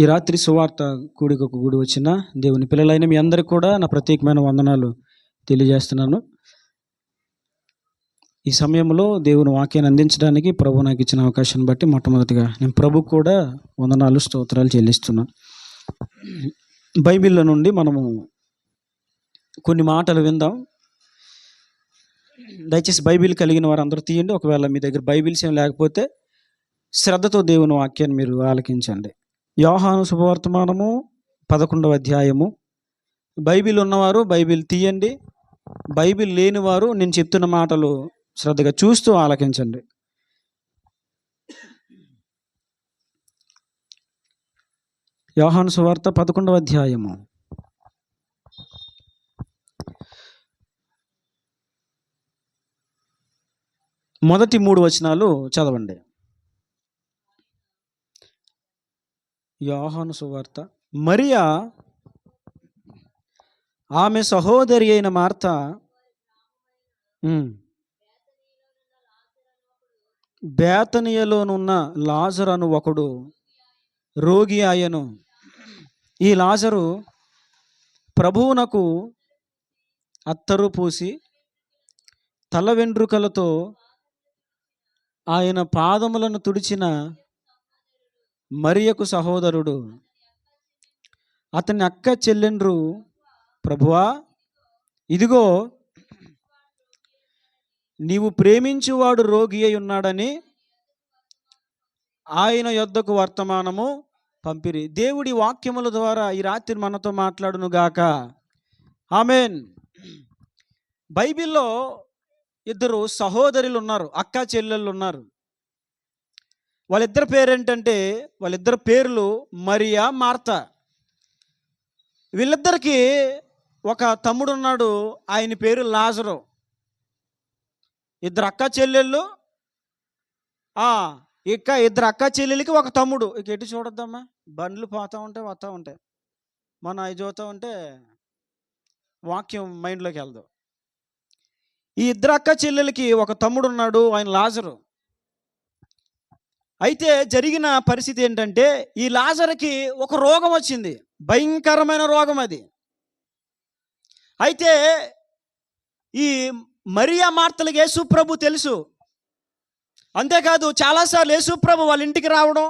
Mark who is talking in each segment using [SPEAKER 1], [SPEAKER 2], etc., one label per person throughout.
[SPEAKER 1] ఈ రాత్రి సువార్త కూడికకు కూడి వచ్చిన దేవుని పిల్లలైన మీ అందరికీ కూడా నా ప్రత్యేకమైన వందనాలు తెలియజేస్తున్నాను. ఈ సమయంలో దేవుని వాక్యాన్ని అందించడానికి ప్రభు నాకు ఇచ్చిన అవకాశాన్ని బట్టి మొట్టమొదటిగా నేను ప్రభు కూడా వందనాలు స్తోత్రాలు చెల్లిస్తున్నాను. బైబిల్లో నుండి మనము కొన్ని మాటలు విందాం. దయచేసి బైబిల్ కలిగిన వారు అందరూ తీయండి. ఒకవేళ మీ దగ్గర బైబిల్స్ ఏం లేకపోతే శ్రద్ధతో దేవుని వాక్యాన్ని మీరు ఆలకించండి. యోహాను శుభవర్తమానము 11వ అధ్యాయము. బైబిల్ ఉన్నవారు బైబిల్ తీయండి. బైబిల్ లేనివారు నేను చెప్తున్న మాటలు శ్రద్ధగా చూస్తూ ఆలకించండి. యోహాను సువార్త 11వ అధ్యాయము. మొదటి 3 వచనాలు చదవండి. యోహాను సువార్త. మరియా ఆమె సహోదరి అయిన మార్త బేతనియలోనున్న లాజరు అను ఒకడు రోగి ఆయను. ఈ లాజరు ప్రభువునకు అత్తరు పూసి తల వెంట్రుకలతో ఆయన పాదములను తుడిచిన మరియకు సహోదరుడు. అతని అక్క చెల్లెండ్రు, ప్రభువా ఇదిగో నీవు ప్రేమించువాడు రోగి అయి ఉన్నాడని ఆయన యొద్దకు వర్తమానము పంపిరి. దేవుడి వాక్యముల ద్వారా ఈ రాత్రి మనతో మాట్లాడును గాక. ఆమేన్. బైబిల్లో ఇద్దరు సహోదరులు ఉన్నారు, అక్క చెల్లెళ్ళు ఉన్నారు. వాళ్ళిద్దరి పేరేంటంటే వాళ్ళిద్దరి పేర్లు మరియా, మార్త. వీళ్ళిద్దరికి ఒక తమ్ముడు ఉన్నాడు, ఆయన పేరు లాజరు. ఇద్దరు అక్క చెల్లెళ్ళు, ఇద్దరు అక్క చెల్లెలకి ఒక తమ్ముడు. ఇక ఎటు చూడొద్దమ్మా, బండ్లు పోతూ ఉంటాయి వస్తూ ఉంటాయి, మనం అవి చూస్తూ ఉంటే వాక్యం మైండ్లోకి వెళ్దాం. ఈ ఇద్దరు అక్క చెల్లెలకి ఒక తమ్ముడు ఉన్నాడు, ఆయన లాజరు. అయితే జరిగిన పరిస్థితి ఏంటంటే ఈ లాజరుకి ఒక రోగం వచ్చింది, భయంకరమైన రోగం అది. అయితే ఈ మరియా మార్తలకు యేసు ప్రభు తెలుసు. అంతేకాదు చాలాసార్లు యేసు ప్రభు వాళ్ళ ఇంటికి రావడం,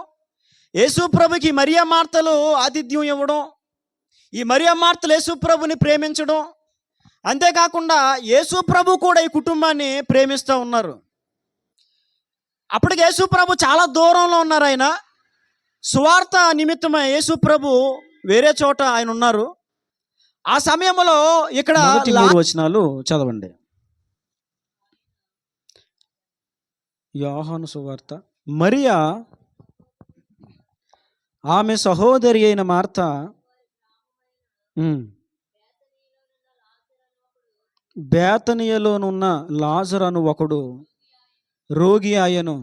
[SPEAKER 1] యేసు ప్రభుకి మరియా మార్తలు ఆతిథ్యం ఇవ్వడం, ఈ మరియా మార్తలు యేసు ప్రభుని ప్రేమించడం. అంతేకాకుండా యేసు ప్రభు కూడా ఈ కుటుంబాన్ని ప్రేమిస్తూ ఉన్నారు. అప్పటికి యేసు ప్రభు చాలా దూరంలో ఉన్నారు. ఆయన సువార్త నిమిత్తమై యేసు ప్రభు వేరే చోట ఆయన ఉన్నారు. ఆ సమయంలో ఇక్కడ 3 వచనాలు చదవండి. యోహాను సువార్త. మరియా ఆమె సహోదరి అయిన మార్త బేతనియలోనున్న లాజరు అను ఒకడు రోగి ఆయను.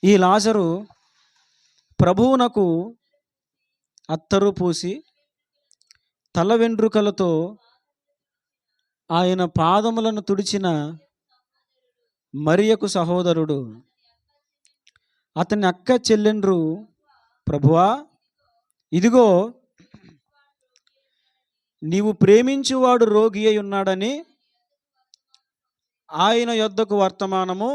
[SPEAKER 1] ఈ లాజరు ప్రభువునకు అత్తరు పూసి తల వెంట్రుకలతో ఆయన పాదములను తుడిచిన మరియకు సహోదరుడు. అతని అక్క చెల్లెండ్రు, ప్రభువా ఇదిగో నీవు ప్రేమించువాడు రోగి అయి ఉన్నాడని ఆయన యొద్దకు వర్తమానము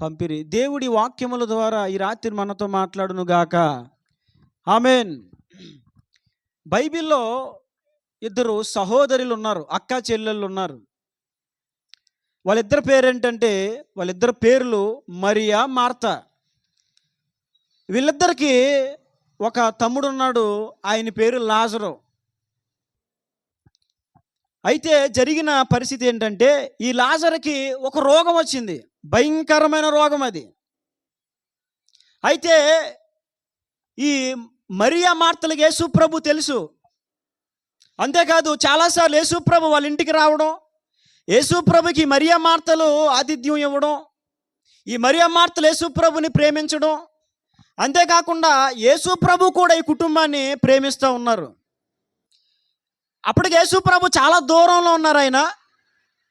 [SPEAKER 1] పంపిరి. దేవుడి వాక్యముల ద్వారా ఈ రాత్రి మనతో మాట్లాడును గాక. ఆమేన్. బైబిల్లో ఇద్దరు సహోదరులు ఉన్నారు, అక్క చెల్లెళ్ళు ఉన్నారు. వాళ్ళిద్దరి పేరేంటంటే వాళ్ళిద్దరి పేర్లు మరియా, మార్త. వీళ్ళిద్దరికి ఒక తమ్ముడు ఉన్నాడు, ఆయన పేరు లాజరు. అయితే జరిగిన పరిస్థితి ఏంటంటే ఈ లాజరుకి ఒక రోగం వచ్చింది, భయంకరమైన రోగం అది. అయితే ఈ మరియా మార్తలకు యేసు ప్రభు తెలుసు. అంతేకాదు చాలాసార్లు యేసు ప్రభు వాళ్ళ ఇంటికి రావడం, యేసు ప్రభుకి మరియా మార్తలు ఆతిథ్యం ఇవ్వడం, ఈ మరియా మార్తలు యేసు ప్రభుని ప్రేమించడం. అంతేకాకుండా యేసు ప్రభు కూడా ఈ కుటుంబాన్ని ప్రేమిస్తూ ఉన్నారు. అప్పటికి యేసు ప్రభు చాలా దూరంలో ఉన్నారు. ఆయన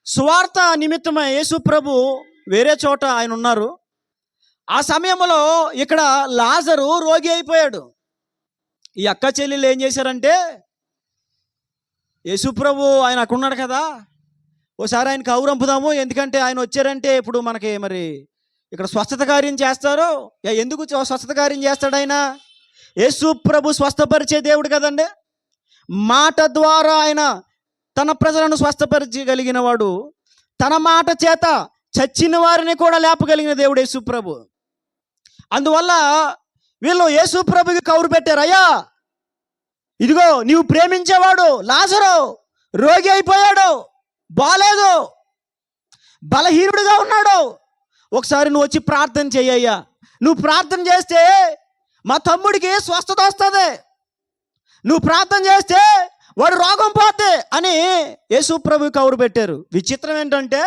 [SPEAKER 1] సువార్త నిమిత్తమై యేసు ప్రభు వేరే చోట ఆయన ఉన్నారు. ఆ సమయంలో ఇక్కడ లాజరు రోగి అయిపోయాడు. ఈ అక్క చెల్లెలు ఏం చేశారంటే, యేసుప్రభు ఆయన అక్కడ ఉన్నాడు కదా, ఓసారి ఆయన కౌరంపుదాము, ఎందుకంటే ఆయన వచ్చారంటే ఇప్పుడు మనకి మరి ఇక్కడ స్వస్థత కార్యం చేస్తారు. ఎందుకు స్వస్థత కార్యం చేస్తాడు ఆయన? యేసుప్రభు స్వస్థపరిచే దేవుడు కదండి. మాట ద్వారా ఆయన తన ప్రజలను స్వస్థపరచగలిగిన వాడు, తన మాట చేత చచ్చిన వారిని కూడా లేపగలిగిన దేవుడు యేసుప్రభు. అందువల్ల వీళ్ళు యేసుప్రభుకి కౌరు పెట్టారు, అయ్యా ఇదిగో నీవు ప్రేమించేవాడు లాజరు రోగి అయిపోయాడు, బాలేదు, బలహీనుడిగా ఉన్నాడు, ఒకసారి నువ్వు వచ్చి ప్రార్థన చెయ్యయ్యా, నువ్వు ప్రార్థన చేస్తే మా తమ్ముడికి స్వస్థత వస్తుంది, నువ్వు ప్రార్థన చేస్తే వాడు రోగం పోతే అని యేసుప్రభు కౌరు పెట్టారు. విచిత్రం ఏంటంటే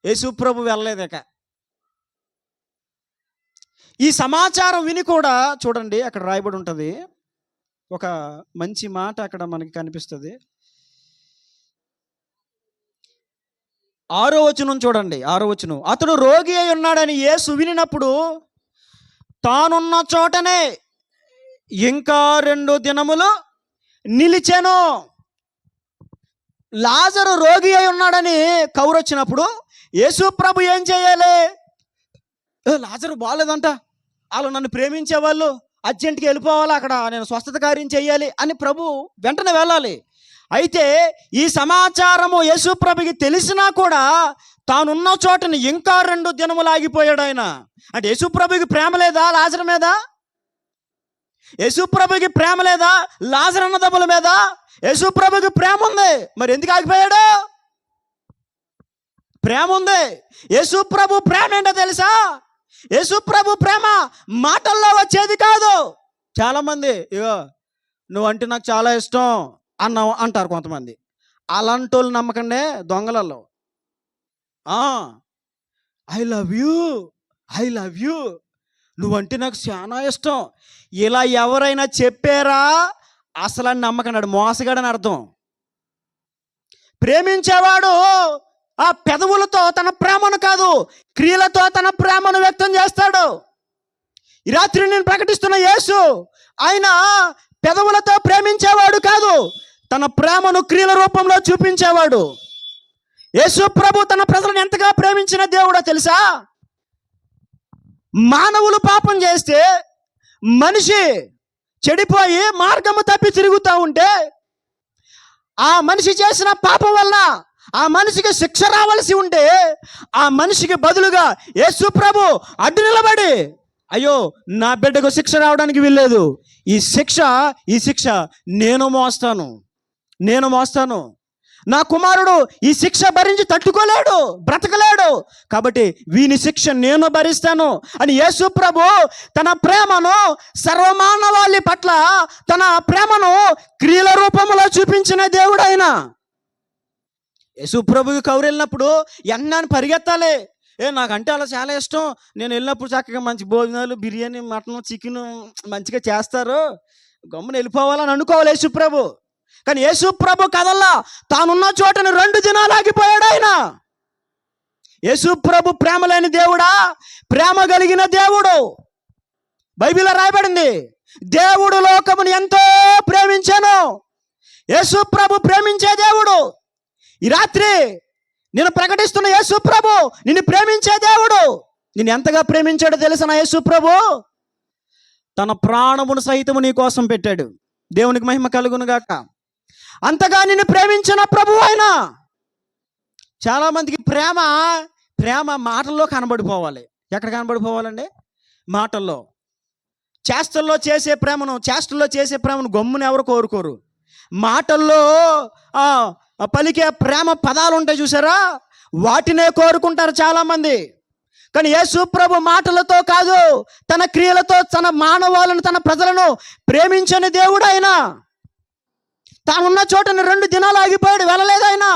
[SPEAKER 1] యేసుప్రభు వెళ్ళలేదు. ఇక ఈ సమాచారం విని కూడా చూడండి, అక్కడ రాయబడి ఉంటుంది ఒక మంచి మాట, అక్కడ మనకి కనిపిస్తుంది. 6వ వచనం చూడండి, 6వ వచనం. అతడు రోగి అయి ఉన్నాడని యేసు వినినప్పుడు తానున్న చోటనే ఇంకా 2 దినములు నిలిచెను. లాజరు రోగి అయి ఉన్నాడని కౌరు వచ్చినప్పుడు యేసు ప్రభు ఏం చేయాలి? లాజరు బాగాలేదంట, వాళ్ళు నన్ను ప్రేమించే వాళ్ళు అర్జెంట్గా వెళ్ళిపోవాలి, అక్కడ నేను స్వస్థత కార్యం చేయాలి అని ప్రభు వెంటనే వెళ్ళాలి. అయితే ఈ సమాచారము యేసు ప్రభుకి తెలిసినా కూడా తానున్న చోటని ఇంకా 2 దినములు ఆగిపోయాడు ఆయన. అంటే యేసు ప్రభుకి ప్రేమ లేదా లాజరు మీద? యేసు ప్రభుకి ప్రేమ లేదా లాజరు అన్నదమ్ముల మీద? యేసు ప్రభుకి ప్రేమ ఉంది, మరి ఎందుకు ఆగిపోయాడు? ప్రేమ ఉంది. యేసు ప్రభు ప్రేమ ఏంటో తెలుసా? యేసు ప్రభు ప్రేమ మాటల్లో వచ్చేది కాదు. చాలామంది ఇగో నువ్వంటే నాకు చాలా ఇష్టం అంటారు కొంతమంది. అలాంటి వాళ్ళు నమ్మకండి దొంగలలో. I love you, I love you, నువ్వంటే నాకు చాలా ఇష్టం, ఇలా ఎవరైనా చెప్పారా అసలు అని నమ్మకన్నాడు, మోసగాడని అర్థం. ప్రేమించేవాడు ఆ పెదవులతో తన ప్రేమను కాదు, క్రియలతో తన ప్రేమను వ్యక్తం చేస్తాడు. ఈ రాత్రి నేను ప్రకటిస్తున్న యేసు ఆయన పెదవులతో ప్రేమించేవాడు కాదు, తన ప్రేమను క్రియల రూపంలో చూపించేవాడు. యేసు ప్రభు తన ప్రజలను ఎంతగా ప్రేమించిన దేవుడో తెలుసా? మానవులు పాపం చేస్తే, మనిషి చెడిపోయి మార్గము తప్పి తిరుగుతూ ఉంటే, ఆ మనిషి చేసిన పాపం వల్ల ఆ మనిషికి శిక్ష రావాల్సి ఉంటే, ఆ మనిషికి బదులుగా యేసు ప్రభు అడ్డు నిలబడి, అయ్యో నా బిడ్డకు శిక్ష రావడానికి వీల్లేదు, ఈ శిక్ష నేను మోస్తాను, నా కుమారుడు ఈ శిక్ష భరించి తట్టుకోలేడు, బ్రతకలేడు, కాబట్టి వీని శిక్ష నేను భరిస్తాను అని యేసు ప్రభు తన ప్రేమను సర్వమానవాళి పట్ల తన ప్రేమను క్రియల రూపంలో చూపించిన దేవుడు ఆయన. యేసు ప్రభుకి కౌరు వెళ్ళినప్పుడు ఎన్నాన్ని పరిగెత్తాలి, నాకంటే అలా చాలా ఇష్టం, నేను వెళ్ళినప్పుడు చక్కగా మంచి భోజనాలు, బిర్యానీ, మటన్, చికెన్ మంచిగా చేస్తారు, గమ్మున వెళ్ళిపోవాలని అనుకోవాలి యేసు ప్రభు. కానీ యేసు ప్రభు కదల్లా, తానున్న చోటని 2 దినాలు ఆగిపోయాడు ఆయన. యేసు ప్రభు ప్రేమ లేని దేవుడా? ప్రేమ కలిగిన దేవుడు. బైబిల్లో రాయబడింది, దేవుడు లోకమును ఎంతో ప్రేమించాను. యేసు ప్రభు ప్రేమించే దేవుడు. ఈ రాత్రి నేను ప్రకటిస్తున్న యేసు ప్రభు నిన్ను ప్రేమించే దేవుడు. నిన్ను ఎంతగా ప్రేమించాడో తెలుసా? నా యేసు ప్రభు తన ప్రాణమును సహితము నీ కోసం పెట్టాడు. దేవునికి మహిమ కలుగును గాక. అంతగా నిన్ను ప్రేమించిన ప్రభు ఆయన. చాలామందికి ప్రేమ మాటల్లో కనబడిపోవాలి. ఎక్కడ కనబడిపోవాలండి? మాటల్లో. చేష్టల్లో చేసే ప్రేమను గమ్మున ఎవరు కోరుకోరు. మాటల్లో పలికే ప్రేమ పదాలు ఉంటాయి చూసారా, వాటినే కోరుకుంటారు చాలామంది. కానీ యేసు ప్రభు మాటలతో కాదు, తన క్రియలతో తన మానవాళ్ళను, తన ప్రజలను ప్రేమించని దేవుడు ఆయన. తానున్న చోటని 2 దినాలు ఆగిపోయాడు, వెళ్ళలేదు ఆయన.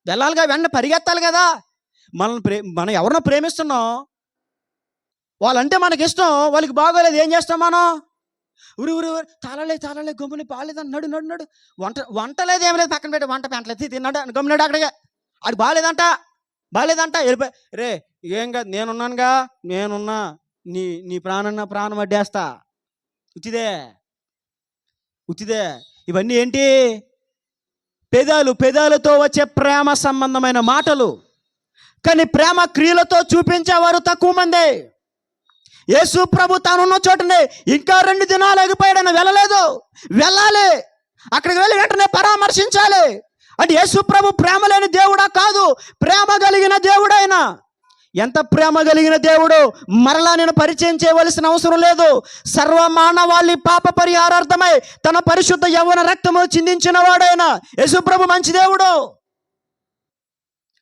[SPEAKER 1] వెళ్ళాలిగా, వెంటనే పరిగెత్తాలి కదా. మనం ఎవరినో ప్రేమిస్తున్నాం, వాళ్ళంటే మనకి ఇష్టం, వాళ్ళకి బాగోలేదు, ఏం చేస్తాం మనం? ఊరి తాళలే గమ్ముని బాగాలేదని నడు వంట లేదు, ఏం లేదు, పక్కన పెట్టి వంట పెంటలేదు, తిన్నాడు గమ్మునాడు అక్కడిగా. అది బాగాలేదంట వెళ్ళిపోయి, రే ఏం కాదు, నేనున్నా, నీ ప్రాణం నా ప్రాణం అడ్డేస్తా, ఉచిదే. ఉతిదే. ఇవన్నీ ఏంటి? పెదాలతో వచ్చే ప్రేమ సంబంధమైన మాటలు. కానీ ప్రేమ క్రియలతో చూపించేవారు తక్కువ మంది. యేసు ప్రభు తానున్న చోటనే ఇంకా 2 దినాలు ఆగిపోయాడని వెళ్ళలేదు. వెళ్ళాలి, అక్కడికి వెళ్ళి వెంటనే పరామర్శించాలి. అంటే యేసు ప్రభు ప్రేమ లేని దేవుడా? కాదు, ప్రేమ కలిగిన దేవుడైన. ఎంత ప్రేమ కలిగిన దేవుడు! మరలా నేను పరిచయం చేయవలసిన అవసరం లేదు. సర్వమానవాళి పాప పరిహారార్థమై తన పరిశుద్ధ యవ్వన రక్తము చిందించిన వాడైన యేసు ప్రభు మంచి దేవుడు.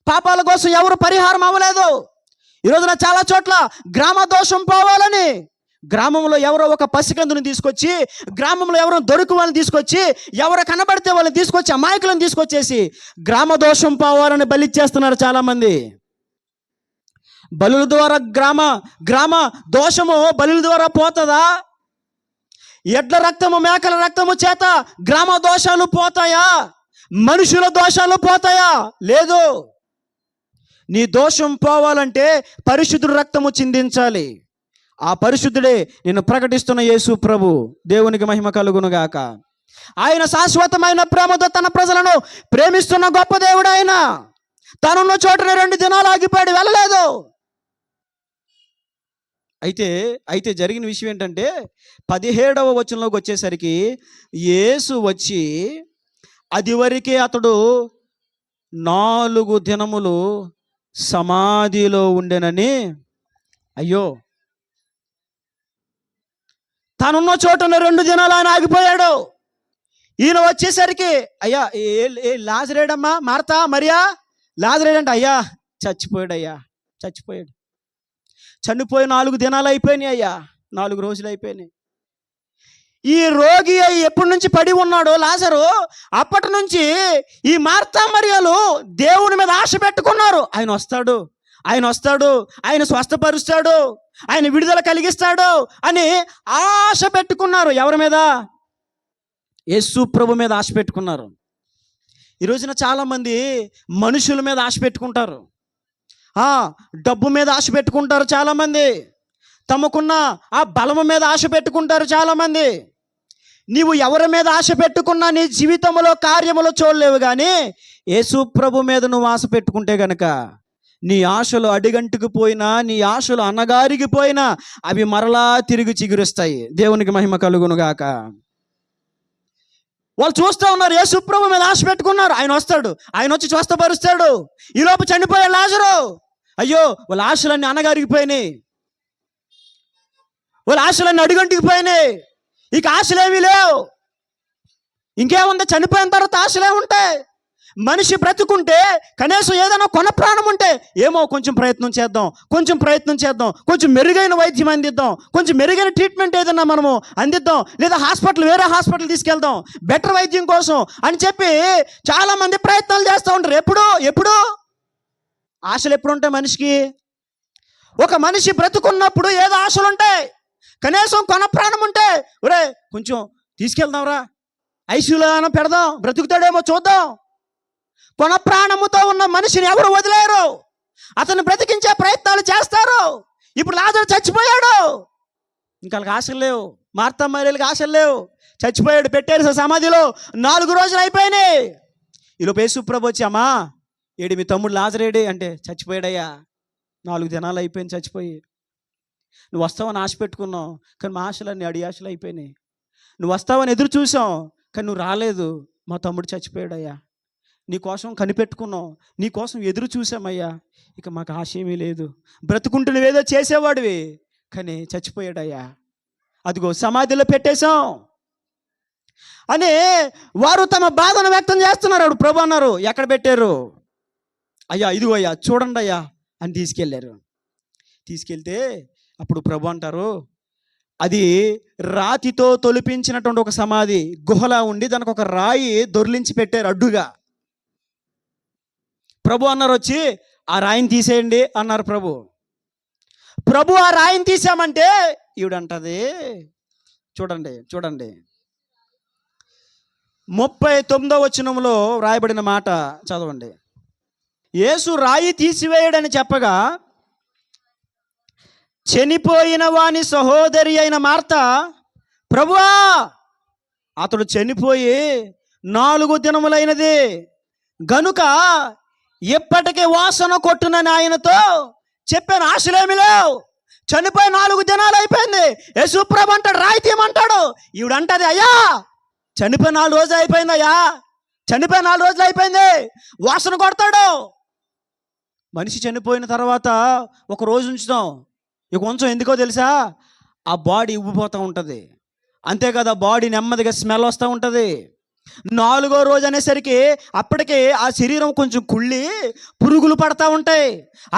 [SPEAKER 1] పాపాల కోసం ఎవరు పరిహారం అవ్వలేదు. ఈరోజున చాలా చోట్ల గ్రామ దోషం పోవాలని గ్రామంలో ఎవరో ఒక పసికందుని తీసుకొచ్చి, గ్రామంలో ఎవరో దొరికి వాళ్ళని తీసుకొచ్చి, ఎవరు కనబడితే వాళ్ళని తీసుకొచ్చి, అమాయకులను తీసుకొచ్చేసి గ్రామ దోషం పోవాలని బలిచ్చేస్తున్నారు చాలామంది. బలుల ద్వారా గ్రామ దోషము బలుల ద్వారా పోతుందా? ఎడ్ల రక్తము మేకల రక్తము చేత గ్రామ దోషాలు పోతాయా? మనుషుల దోషాలు పోతాయా? లేదు. నీ దోషం పోవాలంటే పరిశుద్ధుడు రక్తము చిందించాలి. ఆ పరిశుద్ధుడే నేను ప్రకటిస్తున్న యేసు ప్రభు. దేవునికి మహిమ కలుగునుగాక. ఆయన శాశ్వతమైన ప్రేమతో తన ప్రజలను ప్రేమిస్తున్న గొప్ప దేవుడు ఆయన. తనున్న చోటనే 2 దినాలు ఆగిపోయాడు, వెళ్ళలేదు. అయితే జరిగిన విషయం ఏంటంటే 17వ వచనంలోకి వచ్చేసరికి యేసు వచ్చి అది వరకే అతడు 4 దినములు సమాధిలో ఉండెనని. అయ్యో, తనున్న చోటన 2 దినాలు ఆయన ఆగిపోయాడు. ఈయన వచ్చేసరికి అయ్యా లాజరేడమ్మా, మార్తా మరియా, లాజరేడంటే అయ్యా చచ్చిపోయాడు. చనిపోయి 4 దినాలు అయిపోయినాయి అయ్యా, 4 రోజులు అయిపోయినాయి. ఈ రోగి ఎప్పటి నుంచి పడి ఉన్నాడో లాజరు, అప్పటి నుంచి ఈ మార్తా మరియలు దేవుని మీద ఆశ పెట్టుకున్నారు. ఆయన వస్తాడు, ఆయన స్వస్థపరుస్తాడు, ఆయన విడుదల కలిగిస్తాడు అని ఆశ పెట్టుకున్నారు. ఎవరి మీద? యేసు ప్రభు మీద ఆశ పెట్టుకున్నారు. ఈ రోజున చాలామంది మనుషుల మీద ఆశ పెట్టుకుంటారు, డబ్బు మీద ఆశ పెట్టుకుంటారు చాలామంది, తమకున్న ఆ బలము మీద ఆశ పెట్టుకుంటారు చాలామంది. నీవు ఎవరి మీద ఆశ పెట్టుకున్నా నీ జీవితంలో కార్యములు చూడలేవు. కానీ యేసు ప్రభు మీద నువ్వు ఆశ పెట్టుకుంటే గనక నీ ఆశలు అడిగంటుకు పోయినా, నీ ఆశలు అన్నగారిగిపోయినా అవి మరలా తిరిగి చిగురిస్తాయి. దేవునికి మహిమ కలుగునుగాక. వాళ్ళు చూస్తూ ఉన్నారు, యేసు ప్రభు మీద ఆశ పెట్టుకున్నారు. ఆయన వస్తాడు, ఆయన వచ్చి స్వస్థపరుస్తాడు. ఈలోపు చనిపోయే లాజరు. అయ్యో, వాళ్ళ ఆశలన్నీ అన్నగారిగిపోయినాయి, వాళ్ళ ఆశలన్నీ అడుగంటికి పోయినాయి. ఇక ఆశలేమీ లేవు. ఇంకేముంది? చనిపోయిన తర్వాత ఆశలే ఉంటాయి. మనిషి బ్రతుకుంటే కనీసం ఏదైనా కొన ప్రాణం ఉంటే ఏమో కొంచెం ప్రయత్నం చేద్దాం, కొంచెం మెరుగైన వైద్యం అందిద్దాం, కొంచెం మెరుగైన ట్రీట్మెంట్ ఏదైనా మనము అందిద్దాం, లేదా వేరే హాస్పిటల్ తీసుకెళ్దాం బెటర్ వైద్యం కోసం అని చెప్పి చాలామంది ప్రయత్నాలు చేస్తూ ఉంటారు. ఎప్పుడు ఆశలు ఎప్పుడు ఉంటాయి మనిషికి? ఒక మనిషి బ్రతుకున్నప్పుడు ఏదో ఆశలు ఉంటాయి. కనీసం కొన ప్రాణం ఉంటే ఒరే కొంచెం తీసుకెళ్దాంరా, ఐసీయూలో పెడదాం, బ్రతుకుతాడేమో చూద్దాం. కొన ప్రాణముతో ఉన్న మనిషిని ఎవరు వదిలేరు, అతను బ్రతికించే ప్రయత్నాలు చేస్తారు. ఇప్పుడు లాజరు చచ్చిపోయాడు, ఇంకా వాళ్ళకి ఆశలు లేవు. మార్తా మరియలకు ఆశలు లేవు, చచ్చిపోయాడు, పెట్టారు సమాధిలో. 4 రోజులు అయిపోయినాయి. ఈలోపు యేసు ప్రభు వచ్చి, అమ్మా ఏడి మీ తమ్ముడు లాజరేడి అంటే, చచ్చిపోయాడయ్యా, 4 దినాలు అయిపోయింది చచ్చిపోయి. నువ్వు వస్తావని ఆశ పెట్టుకున్నావు, కానీ మా ఆశలన్నీ ఆశలు అయిపోయినాయి. నువ్వు వస్తావని ఎదురు చూసాం, కానీ నువ్వు రాలేదు. మా తమ్ముడు చచ్చిపోయాడయ్యా, నీ కోసం కనిపెట్టుకున్నావు, నీ కోసం ఎదురు చూసామయ్యా, ఇక మాకు ఆశ ఏమీ లేదు. బ్రతుకుంటూ నువ్వేదో చేసేవాడివి, కానీ చచ్చిపోయాడయ్యా, అదిగో సమాధిలో పెట్టేశాం అని వారు తమ బాధను వ్యక్తం చేస్తున్నారు. అప్పుడు ప్రభు అన్నారు, ఎక్కడ పెట్టారు? అయ్యా ఇదిగో అయ్యా చూడండి అయ్యా అని తీసుకెళ్తే అప్పుడు ప్రభు అంటారు, అది రాతితో తొలిపించినటువంటి ఒక సమాధి, గుహలా ఉండి దానికి ఒక రాయి దొర్లించి పెట్టారు అడ్డుగా. ప్రభు అన్నారు వచ్చి, ఆ రాయిని తీసేయండి అన్నారు ప్రభు ఆ రాయిని తీసామంటే ఈవిడంటది, చూడండి 39వ వచనంలో రాయబడిన మాట చదవండి. యేసు రాయి తీసివేయడని చెప్పగా చనిపోయిన వాని సహోదరి అయిన మార్త, ప్రభువా అతడు చనిపోయి 4 దినములైనది గనుక ఇప్పటికే వాసన కొట్టునని ఆయనతో చెప్పాను. ఆశలేమి లేవు, చనిపోయి 4 దినాలు అయిపోయింది. యేసుప్రభు అంటాడు, రాయి తీయమంటాడు. ఈవిడంటది, అయ్యా చనిపోయి 4 రోజులు అయిపోయింది, అయ్యా చనిపోయి 4 రోజులు అయిపోయింది. వాసన కొడతాడు. మనిషి చనిపోయిన తర్వాత ఒక రోజు ఉంచుతాం, ఇక కొంచెం ఎందుకో తెలుసా, ఆ బాడీ ఉబ్బిపోతూ ఉంటుంది. అంతేకాదు ఆ బాడీ నెమ్మదిగా స్మెల్ వస్తూ ఉంటుంది. 4వ రోజు అనేసరికి అప్పటికే ఆ శరీరం కొంచెం కుళ్ళి పురుగులు పడతా ఉంటాయి.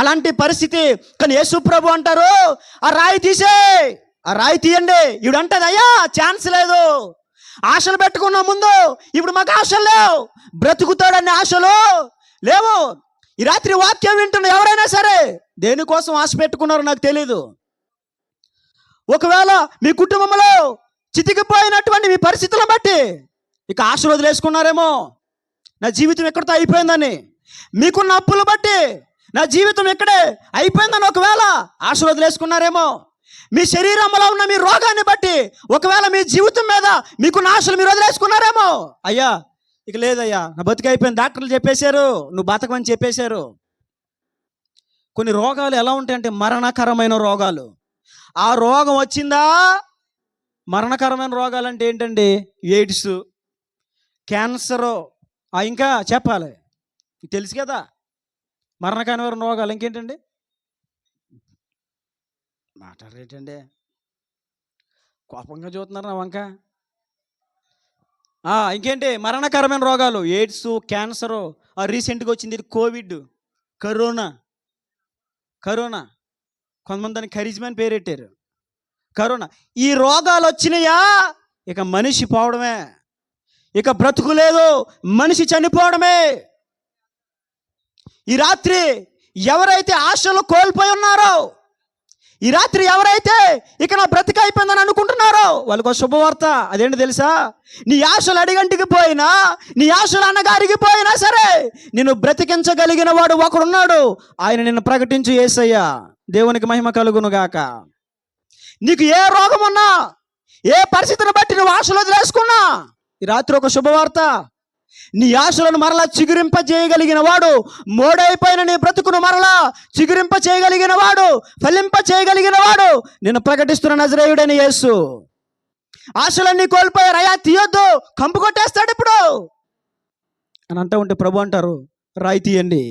[SPEAKER 1] అలాంటి పరిస్థితి. కానీ యేసుప్రభు అంటారు, ఆ రాయి తీసే, ఆ రాయి తీయండి. ఇవిడు అంటది, అయ్యా ఛాన్స్ లేదు, ఆశలు పెట్టుకున్నాం ముందు, ఇప్పుడు మాకు ఆశలు లేవు, బ్రతుకుతాడనే ఆశలు లేవు. ఈ రాత్రి వాక్యం వింటున్న ఎవరైనా సరే దేనికోసం ఆశ పెట్టుకున్నారో నాకు తెలీదు. ఒకవేళ మీ కుటుంబంలో చితికిపోయినటువంటి మీ పరిస్థితులను బట్టి ఇక ఆశ వదిలేసుకున్నారేమో, నా జీవితం ఎక్కడితో అయిపోయిందని. మీకున్న అప్పులు బట్టి నా జీవితం ఎక్కడే అయిపోయిందని ఒకవేళ ఆశ వదిలేసుకున్నారేమో. మీ శరీరంలో ఉన్న మీ రోగాన్ని బట్టి ఒకవేళ మీ జీవితం మీద మీకున్న ఆశలు మీరు వదిలేసుకున్నారేమో. అయ్యా ఇక లేదయ్యా, నా బతికి అయిపోయింది, డాక్టర్లు చెప్పేశారు, నువ్వు బతకమని చెప్పేశారు. కొన్ని రోగాలు ఎలా ఉంటాయంటే మరణకరమైన రోగాలు. ఆ రోగం వచ్చిందా, మరణకరమైన రోగాలు అంటే ఏంటండి, ఎయిడ్స్, క్యాన్సరు, ఇంకా చెప్పాలి, తెలుసు కదా మరణకరమైన రోగాలు. ఇంకేంటండి, మాట్లాడరేటండి, కోపంగా చూస్తున్నారు నా వంక. ఇంకేంటి మరణకరమైన రోగాలు, ఎయిడ్స్, క్యాన్సరు, రీసెంట్గా వచ్చింది కోవిడ్, కరోనా, కొంతమంది దానికి కరిజ్మా అని పేరెట్టారు, కరోనా. ఈ రోగాలు వచ్చినాయా ఇక మనిషి పోవడమే, ఇక బ్రతుకు లేదు, మనిషి చనిపోవడమే. ఈ రాత్రి ఎవరైతే ఆశలు కోల్పోయి ఉన్నారో, ఈ రాత్రి ఎవరైతే ఇక నా బ్రతిక అయిపోయిందని అనుకుంటున్నారో వాళ్ళకు శుభవార్త. అదేంటి తెలుసా, నీ ఆశలు అడిగంటికి పోయినా, నీ ఆశలు అన్నగారికి పోయినా సరే నిన్ను బ్రతికించగలిగిన వాడు ఒకడున్నాడు. ఆయన నిన్ను ప్రకటించు యేసయ్య. దేవునికి మహిమ కలుగును గాక. నీకు ఏ రోగం ఉన్నా, ఏ పరిస్థితిని బట్టి నువ్వు ఆశలు వదిలేసుకున్నా, ఈ రాత్రి ఒక శుభవార్త. నీ ఆశలను మరలా చిగురింప చేయగలిగిన వాడు, మోడైపోయిన నీ బ్రతుకును మరలా చిగురింప చేయగలిగిన వాడు, ఫలింప చేయగలిగిన వాడు నేను ప్రకటిస్తున్న నజరేయుడైన యేసు. ఆశలన్నీ కోల్పోయారు, అయ్యా తీయొద్దు, కంపు కొట్టేస్తాడు ఇప్పుడు అని అంటూ ఉంటే ప్రభు అంటారు, రాయి తీయండి.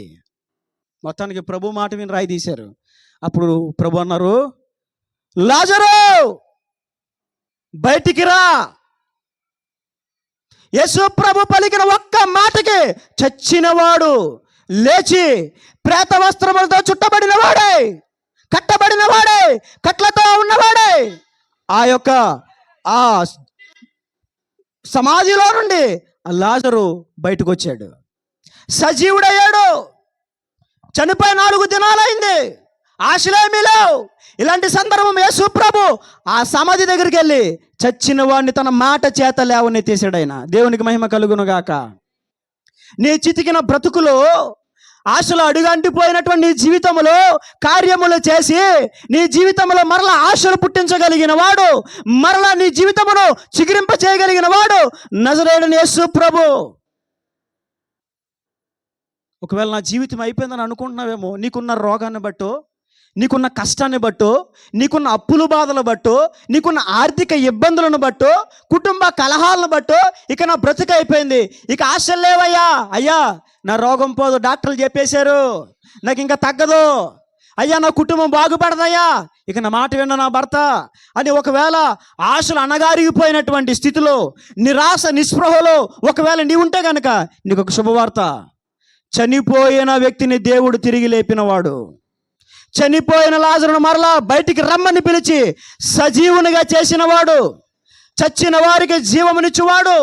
[SPEAKER 1] మొత్తానికి ప్రభు మాట విని రాయి తీశారు. అప్పుడు ప్రభు అన్నారు, లాజరు బయటికి రా. యేసు ప్రభు పలికిన ఒక్క మాటకి చచ్చినవాడు లేచి ప్రేత వస్త్రములతో చుట్టబడిన వాడే, కట్టబడిన వాడే, కట్లతో ఉన్నవాడే ఆ సమాధిలో నుండి ఆ లాజరు బయటకు వచ్చాడు, సజీవుడయ్యాడు. చనిపోయి 4 దినాలైంది, ఆశలేమీ లేవు. ఇలాంటి సందర్భం యేసు ప్రభు ఆ సమాధి దగ్గరికి వెళ్ళి చచ్చిన వాడిని తన మాట చేత లేవని తీసాడు ఆయన. దేవునికి మహిమ కలుగును గాక. నీ చితికిన బ్రతుకులో, ఆశలు అడుగంటిపోయినటువంటి నీ జీవితంలో కార్యములు చేసి నీ జీవితంలో మరలా ఆశలు పుట్టించగలిగిన వాడు, మరలా నీ జీవితమును చిగురింప చేయగలిగిన వాడు నజరేయుడైన యేసు ప్రభు. ఒకవేళ నా జీవితం అయిపోయిందని అనుకుంటున్నావేమో, నీకున్న రోగాన్ని బట్టో, నీకున్న కష్టాన్ని బట్టో, నీకున్న అప్పుల బాధలు బట్టో, నీకున్న ఆర్థిక ఇబ్బందులను బట్టో, కుటుంబ కలహాలను బట్టో ఇక నా బ్రతుకు అయిపోయింది, ఇక ఆశలు లేవయ్యా, అయ్యా నా రోగం పోదు, డాక్టర్లు చెప్పేశారు, నాకు ఇంకా తగ్గదు, అయ్యా నా కుటుంబం బాగుపడదయ్యా, ఇక నా మాట విన్న నా భర్త అని ఒకవేళ ఆశలు అణగారిగిపోయినటువంటి స్థితిలో, నిరాశ నిస్పృహలో ఒకవేళ నీ ఉంటే కనుక నీకు ఒక శుభవార్త. చనిపోయిన వ్యక్తిని దేవుడు తిరిగి లేపినవాడు, చనిపోయిన లాజరును మరలా బయటికి రమ్మని పిలిచి సజీవునిగా చేసినవాడు, చచ్చిన వారికి జీవమునిచ్చువాడు,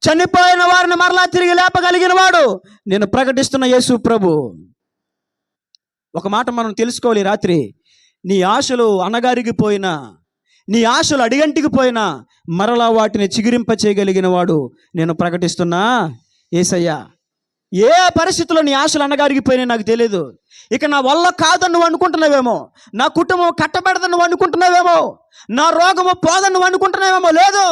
[SPEAKER 1] చనిపోయిన వారిని మరలా తిరిగి లేపగలిగిన వాడు నేను ప్రకటిస్తున్న యేసు ప్రభు. ఒక మాట మనం తెలుసుకోవాలి రాత్రి, నీ ఆశలు అణగారిగిపోయినా, నీ ఆశలు అడిగంటికి పోయినా మరలా వాటిని చిగురింప చేయగలిగిన వాడు నేను ప్రకటిస్తున్నా యేసయ్య. ఏ పరిస్థితుల్లో నీ ఆశలు అణగారిగిపోయినా నాకు తెలియదు, ఇక నా వల్ల కాదని నువ్వు అనుకుంటున్నావేమో, నా కుటుంబం కట్టబెడదని నువ్వు అనుకుంటున్నావేమో, నా రోగము పోదని నువ్వు అనుకుంటున్నావేమో, లేదు,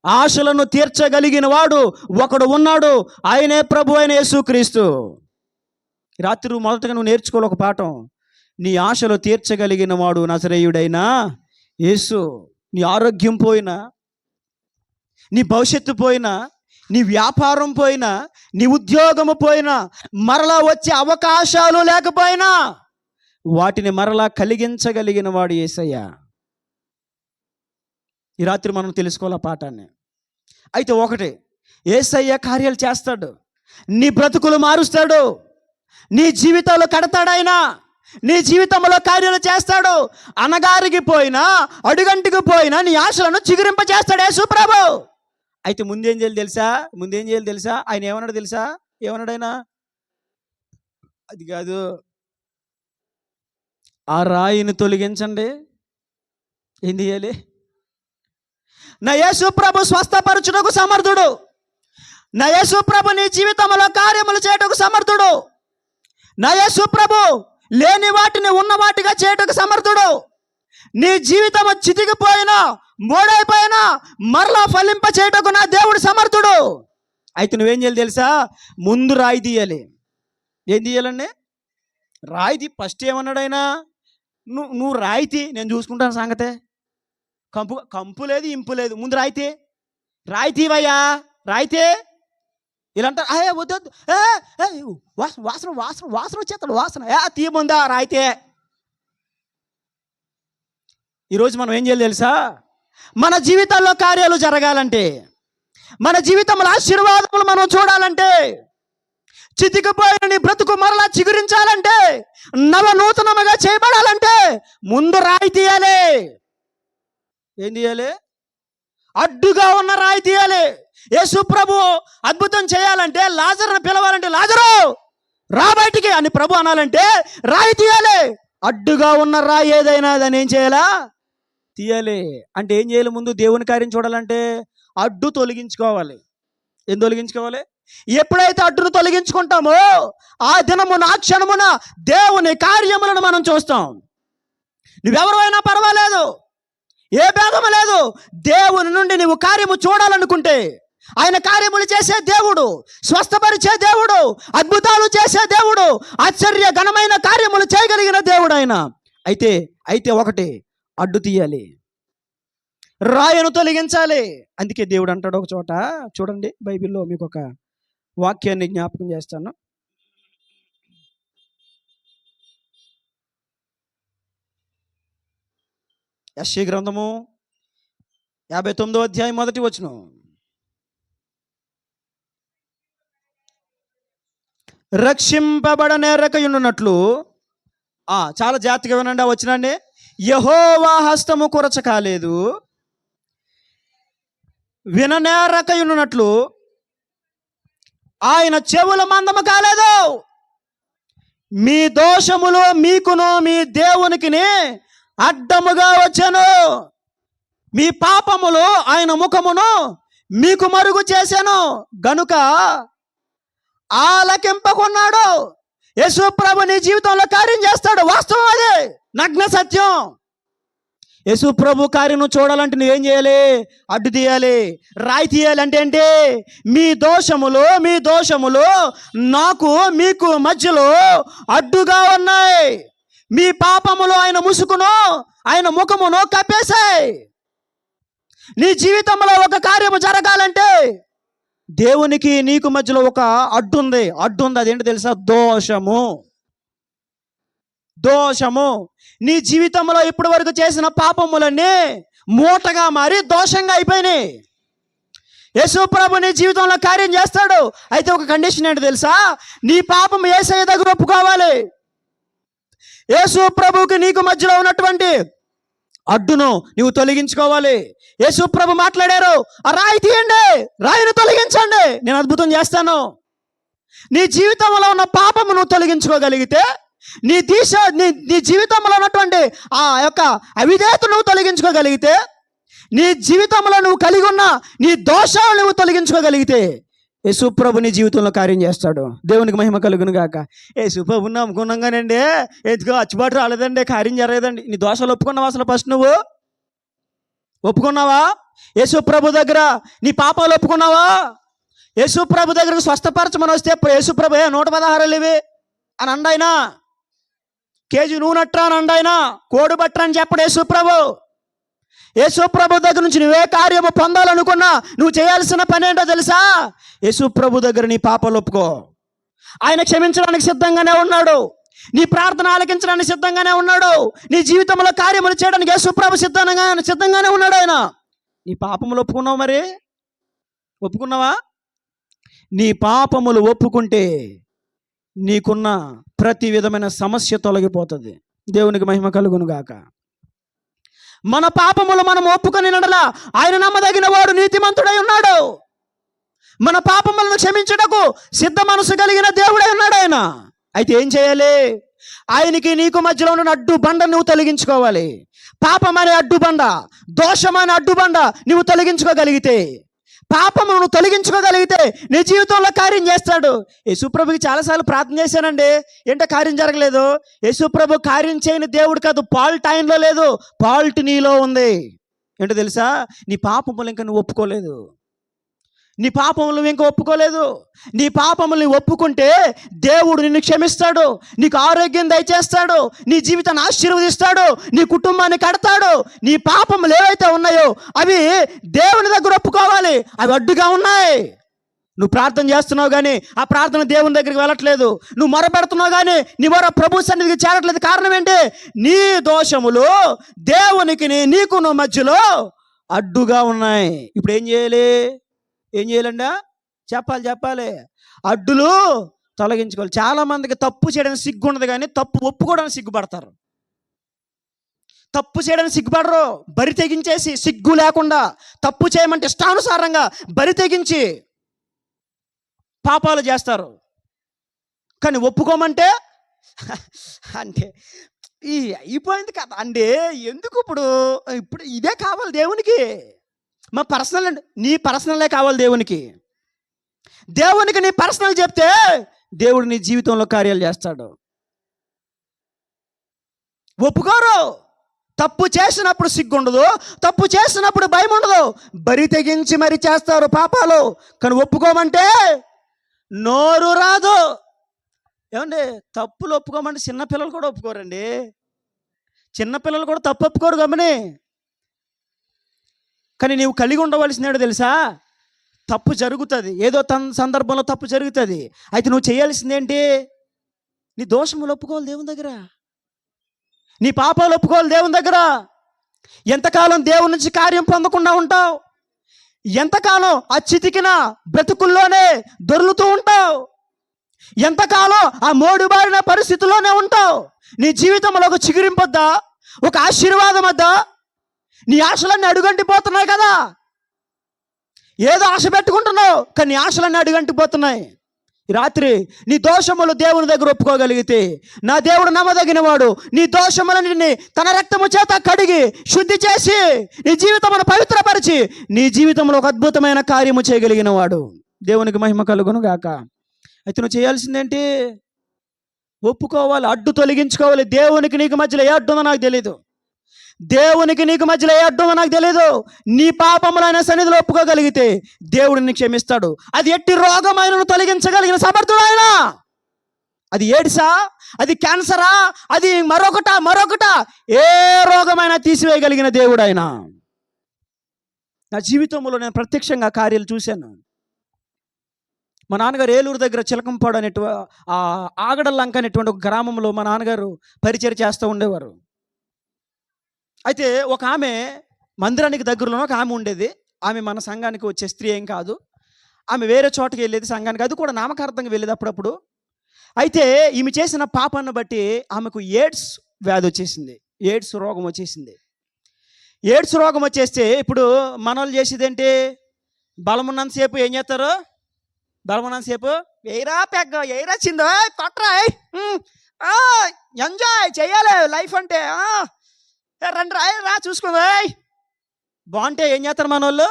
[SPEAKER 1] ఆశలను తీర్చగలిగిన వాడు ఒకడు ఉన్నాడు, ఆయనే ప్రభు అయిన యేసుక్రీస్తు. రాత్రి మొదటగా నువ్వు నేర్చుకోవాలి ఒక పాఠం. నీ ఆశలు తీర్చగలిగిన వాడు నజరేయుడైన యేసు. నీ ఆరోగ్యం పోయినా, నీ భవిష్యత్తు పోయినా, నీ వ్యాపారం పోయినా, నీ ఉద్యోగము పోయినా, మరలా వచ్చే అవకాశాలు లేకపోయినా వాటిని మరలా కలిగించగలిగిన వాడు యేసయ్య. ఈ రాత్రి మనం తెలుసుకోవాలి ఆ పాఠాన్ని. అయితే ఒకటి, యేసయ్య కార్యాలు చేస్తాడు, నీ బ్రతుకులు మారుస్తాడు, నీ జీవితంలో కడతాడాయన, నీ జీవితంలో కార్యాలు చేస్తాడు. అనగారికి పోయినా, అడుగంటికి పోయినా నీ ఆశలను చిగురింప చేస్తాడు యేసు ప్రభు. అయితే ముందేం చేయాలి తెలుసా? ఆయన ఏమన్నాడు తెలుసా? ఏమన్నాడు ఆయన? అది కాదు, ఆ రాయిని తొలగించండి. ఏం చేయాలి? నా యేసు ప్రభు స్వస్థపరచుటకు సమర్థుడు. నా యేసు ప్రభు నీ జీవితంలో కార్యములు చేయటకు సమర్థుడు. నా యేసు ప్రభు లేని వాటిని ఉన్న వాటిగా చేయటకు సమర్థుడు. నీ జీవితం చితికిపోయినా, మోడైపోయినా మరలా ఫలింప చేయటకు నా దేవుడు సమర్థుడు. అయితే నువ్వేం చేయాలి తెలుసా? ముందు రాయి తీయాలి. ఏం తీయాలండి? రాయి ఫస్ట్ ఏమన్నాడు ఆయన? నువ్వు రాయితీ, నేను చూసుకుంటాను సంగతే. కంపు లేదు, ఇంపు లేదు, ముందు రాయితీవయ్యా, రాయితే. ఇలా అంటారు, వద్దు వాసన వాసన వాసన వచ్చేస్తాడు, వాసన తీయముందా రాయితే. ఈరోజు మనం ఏం చేయాలి తెలుసా? మన జీవితాల్లో కార్యాలు జరగాలంటే, మన జీవితంలో ఆశీర్వాదములు మనం చూడాలంటే, చితికిపోయిన నీ బ్రతుకు మరలా చిగురించాలంటే, నవనూతనముగా చేయబడాలంటే ముందు రాయి తీయాలి. ఏం తీయాలి? అడ్డుగా ఉన్న రాయి తీయాలి. యేసు ప్రభు అద్భుతం చేయాలంటే, లాజరును పిలవాలంటే, లాజరు రా బయటికి అని ప్రభు అనాలంటే రాయి తీయాలి. అడ్డుగా ఉన్న రాయి ఏదైనా దాన్ని ఏం చేయాలా? తీయాలి. అంటే ఏం చేయాలి? ముందు దేవుని కార్యం చూడాలంటే అడ్డు తొలగించుకోవాలి. ఏం తొలగించుకోవాలి? ఎప్పుడైతే అడ్డును తొలగించుకుంటామో ఆ దినమున, ఆ క్షణమున దేవుని కార్యములను మనం చూస్తాం. నువ్వెవరు అయినా పర్వాలేదు, ఏ భేదము లేదు. దేవుని నుండి నువ్వు కార్యము చూడాలనుకుంటే, ఆయన కార్యములు చేసే దేవుడు, స్వస్థపరిచే దేవుడు, అద్భుతాలు చేసే దేవుడు, ఆశ్చర్య ఘనమైన కార్యములు చేయగలిగిన దేవుడు ఆయన. అయితే ఒకటి, అడ్డు తీయాలి, రాయను తొలగించాలి. అందుకే దేవుడు అంటాడు ఒక చోట, చూడండి బైబిల్లో మీకు ఒక వాక్యాన్ని జ్ఞాపకం చేస్తాను. యెషయా గ్రంథము 59వ అధ్యాయం 1వ వచనం. రక్షింపబడనేరకయున్నట్లు, చాలా జాగ్రత్తగా వినండి ఆ వచనాన్ని. యెహోవా హస్తము కొరచ కాలేదు, విననేరకయున్నట్లు ఆయన చెవుల మందము కాలేదు. మీ దోషములు మీకును మీ దేవునికిని అడ్డముగా వచ్చాను. మీ పాపములు ఆయన ముఖమును మీకు మరుగు చేశాను గనుక ఆలకింపకున్నాడు. యేసు ప్రభు నీ జీవితంలో కార్యం చేస్తాడు. వాస్తవం అది, నగ్న సత్యం. యేసు ప్రభు కార్యం చూడాలంటే నువ్వేం చేయాలి? అడ్డు తీయాలి, రాయి తీయాలి. అంటే ఏంటి? మీ దోషములు నాకు మీకు మధ్యలో అడ్డుగా ఉన్నాయి. మీ పాపములు ఆయన ముసుకును, ఆయన ముఖమును కప్పేశాయి. నీ జీవితంలో ఒక కార్యము జరగాలంటే దేవునికి నీకు మధ్యలో ఒక అడ్డు ఉంది. అదేంటి తెలుసా? దోషము. నీ జీవితంలో ఇప్పటి వరకు చేసిన పాపములన్నీ మూటగా మారి దోషంగా అయిపోయినాయి. యేసు ప్రభు నీ జీవితంలో కార్యం చేస్తాడు. అయితే ఒక కండిషన్ ఏంటి తెలుసా? నీ పాపం యేసయ్య దగ్గర ఒప్పుకోవాలి. యేసు ప్రభువుకి నీకు మధ్యలో ఉన్నటువంటి అడ్డును నువ్వు తొలగించుకోవాలి. యేసు ప్రభు మాట్లాడారు, ఆ రాయి తీయండి, రాయిని తొలగించండి, నేను అద్భుతం చేస్తాను. నీ జీవితంలో ఉన్న పాపము నువ్వు తొలగించుకోగలిగితే, నీ జీవితంలో ఉన్నటువంటి ఆ యొక్క అవిధేయత నువ్వు తొలగించుకోగలిగితే, నీ జీవితంలో నువ్వు కలిగి ఉన్న నీ దోషాలు నువ్వు తొలగించుకోగలిగితే యేసు ప్రభు నీ జీవితంలో కార్యం చేస్తాడు. దేవునికి మహిమ కలుగును గాక. యేసు ప్రభు నమ్ముకున్నాగానండి, ఎందుకో అచ్చుబాటు రాలేదండి, కార్యం జరగదండి. నీ దోషాలు ఒప్పుకున్నావు అసలు ఫస్ట్ నువ్వు? ఒప్పుకున్నావా? యేసు ప్రభు దగ్గర నీ పాపాలు ఒప్పుకున్నావా? యేసు ప్రభు దగ్గరకు స్వస్థపరచమని వస్తే యేసు ప్రభు 116 ఇవి అని అండాయినా, కేజీ నూనెట్రా అని అండాయినా, కోడి బట్రా అని చెప్పడు యేసు ప్రభు. యేసు ప్రభు దగ్గర నుంచి నువ్వే కార్యము పొందాలనుకున్నా నువ్వు చేయాల్సిన పని ఏంటో తెలుసా? యేసు ప్రభు దగ్గర నీ పాపాలు ఒప్పుకో. ఆయన క్షమించడానికి సిద్ధంగానే ఉన్నాడు. నీ ప్రార్థన ఆలకించడానికి సిద్ధంగానే ఉన్నాడు. నీ జీవితంలో కార్యములు చేయడానికి యేసు ప్రభు సిద్ధంగానే ఉన్నాడు ఆయన. నీ పాపములు ఒప్పుకున్నావు? మరి ఒప్పుకున్నావా? నీ పాపములు ఒప్పుకుంటే నీకున్న ప్రతి విధమైన సమస్య తొలగిపోతుంది. దేవునికి మహిమ కలుగును గాక. మన పాపములు మనం ఒప్పుకొని నడలా ఆయన నమ్మదగిన వాడు, నీతిమంతుడై ఉన్నాడు. మన పాపములను క్షమించుటకు సిద్ధ మనసు కలిగిన దేవుడై ఉన్నాడు ఆయన. అయితే ఏం చేయాలి? ఆయనకి నీకు మధ్యలో ఉన్న అడ్డు బండ నువ్వు తొలగించుకోవాలి. పాపం అనే అడ్డుబండ, దోషం అనే అడ్డుబండ నువ్వు తొలగించుకోగలిగితే, పాపము నువ్వు తొలగించుకోగలిగితే నీ జీవితంలో కార్యం చేస్తాడు. యేసుప్రభుకి చాలాసార్లు ప్రార్థన చేశానండి, ఏంటో కార్యం జరగలేదు. యేసుప్రభు కార్యం చేయని దేవుడు కాదు. ఫాల్ట్ ఆయనలో లేదు, ఫాల్ట్ నీలో ఉంది. ఏంటో తెలుసా? నీ పాపములు ఇంకా నువ్వు ఒప్పుకోలేదు. నీ పాపములు ఇంకా ఒప్పుకోలేదు. నీ పాపముల్ని ఒప్పుకుంటే దేవుడు నిన్ను క్షమిస్తాడు, నీకు ఆరోగ్యం దయచేస్తాడు, నీ జీవితాన్ని ఆశీర్వదిస్తాడు, నీ కుటుంబాన్ని కడతాడు. నీ పాపములు ఏవైతే ఉన్నాయో అవి దేవుని దగ్గర ఒప్పుకోవాలి. అవి అడ్డుగా ఉన్నాయి. నువ్వు ప్రార్థన చేస్తున్నావు కానీ ఆ ప్రార్థన దేవుని దగ్గరికి వెళ్ళట్లేదు. నువ్వు మొరపెడుతున్నావు కానీ నీ మొర ప్రభు సన్నిధికి చేరట్లేదు. కారణం ఏంటి? నీ దోషములు దేవునికి నీకు మధ్యలో అడ్డుగా ఉన్నాయి. ఇప్పుడు ఏం చేయాలి? ఏం చేయాలండి? చెప్పాలి. అడ్డులు తొలగించుకోవాలి. చాలామందికి తప్పు చేయడానికి సిగ్గు ఉండదు కానీ తప్పు ఒప్పుకోవడానికి సిగ్గుపడతారు. తప్పు చేయడానికి సిగ్గుపడరు. బరి తెగించేసి సిగ్గు లేకుండా తప్పు చేయమంటే ఇష్టానుసారంగా బరి తెగించి పాపాలు చేస్తారు. కానీ ఒప్పుకోమంటే అంటే అయిపోయింది కదా అండి, ఎందుకు ఇప్పుడు ఇదే కావాలి దేవునికి. మా పర్సనల్ అండి, నీ పర్సనలే కావాలి దేవునికి. దేవునికి నీ పర్సనల్ చెప్తే దేవుడు నీ జీవితంలో కార్యాలు చేస్తాడు. ఒప్పుకోరు. తప్పు చేసినప్పుడు సిగ్గుండదు, తప్పు చేసినప్పుడు భయం ఉండదు, బరి తెగించి మరి చేస్తారు పాపాలు. కానీ ఒప్పుకోమంటే నోరు రాదు. ఏమండి, తప్పులు ఒప్పుకోమంటే చిన్నపిల్లలు కూడా ఒప్పుకోరండి. చిన్నపిల్లలు కూడా తప్పు ఒప్పుకోరు గమని. కానీ నీవు కలిగి ఉండవలసినది తెలుసా? తప్పు జరుగుతుంది, ఏదో సందర్భంలో తప్పు జరుగుతుంది. అయితే నువ్వు చేయాల్సిందేంటి? నీ దోషములు ఒప్పుకోవాలి దేవుని దగ్గర, నీ పాపాలు ఒప్పుకోవాలి దేవుని దగ్గర. ఎంతకాలం దేవుని నుంచి కార్యం పొందకుండా ఉంటావు? ఎంతకాలం ఆ చితికిన బ్రతుకుల్లోనే దొర్లుతూ ఉంటావు? ఎంతకాలం ఆ మోడుబారిన పరిస్థితుల్లోనే ఉంటావు? నీ జీవితంలో ఒక చిగురింపొద్దా, ఒక ఆశీర్వాదం వద్దా? నీ ఆశలన్నీ అడుగంటిపోతున్నాయి కదా. ఏదో ఆశ పెట్టుకుంటున్నావు కానీ నీ ఆశలన్నీ అడుగంటిపోతున్నాయి. ఈ రాత్రి నీ దోషములు దేవుని దగ్గర ఒప్పుకోగలిగితే, నా దేవుడు నమ్మదగిన వాడు, నీ దోషములన్నిటిని తన రక్తము చేత కడిగి శుద్ధి చేసి నీ జీవితమును పవిత్రపరిచి నీ జీవితంలో ఒక అద్భుతమైన కార్యము చేయగలిగిన వాడు. దేవునికి మహిమ కలుగును గాక. అయితే నువ్వు చేయాల్సిందేంటి? ఒప్పుకోవాలి, అడ్డు తొలగించుకోవాలి. దేవునికి నీకు మధ్యలో ఏ అడ్డు ఉందో నాకు తెలీదు. దేవునికి నీకు మధ్యలో ఏ అడ్డు ఉందో నాకు తెలీదు. నీ పాపములైన సన్నిధిలో ఒప్పుకోగలిగితే దేవుడు నిన్ను క్షమిస్తాడు. అది ఎట్టి రోగమైనను తొలగించగలిగిన సమర్థుడు ఆయన. అది ఎయిడ్సా, అది క్యాన్సరా, అది మరొకట ఏ రోగమైనా తీసివేయగలిగిన దేవుడు ఆయన. నా జీవితంలో నేను ప్రత్యక్షంగా కార్యాలు చూశాను. మా నాన్నగారు ఏలూరు దగ్గర చిలకంపాడు ఆగడల్లంక అనేటువంటి ఒక గ్రామంలో మా నాన్నగారు పరిచయం చేస్తూ ఉండేవారు. అయితే ఒక ఆమె మందిరానికి దగ్గరలోనే ఒక ఆమె ఉండేది. ఆమె మన సంఘానికి వచ్చే స్త్రీ ఏం కాదు. ఆమె వేరే చోటకి వెళ్ళేది సంఘానికి, అది కూడా నామకార్థంగా వెళ్ళేది అప్పుడప్పుడు. అయితే ఈమె చేసిన పాపాన్ని బట్టి ఆమెకు ఎయిడ్స్ వ్యాధి వచ్చేసింది, ఎయిడ్స్ రోగం వచ్చేసింది. ఎయిడ్స్ రోగం వచ్చేస్తే ఇప్పుడు మనోళ్ళు చేసేది ఏంటి? బలమున్నంతసేపు ఏం చేస్తారు? బలమున్నంతసేపు ఎయిరా పెగ్గ, ఎయిరా చిందో, కొట్రా, ఎంజాయ్ చేయాలి లైఫ్ అంటే. రండి రా చూసుకుందా బాగుంటే ఏం చేస్తారు మన వాళ్ళు?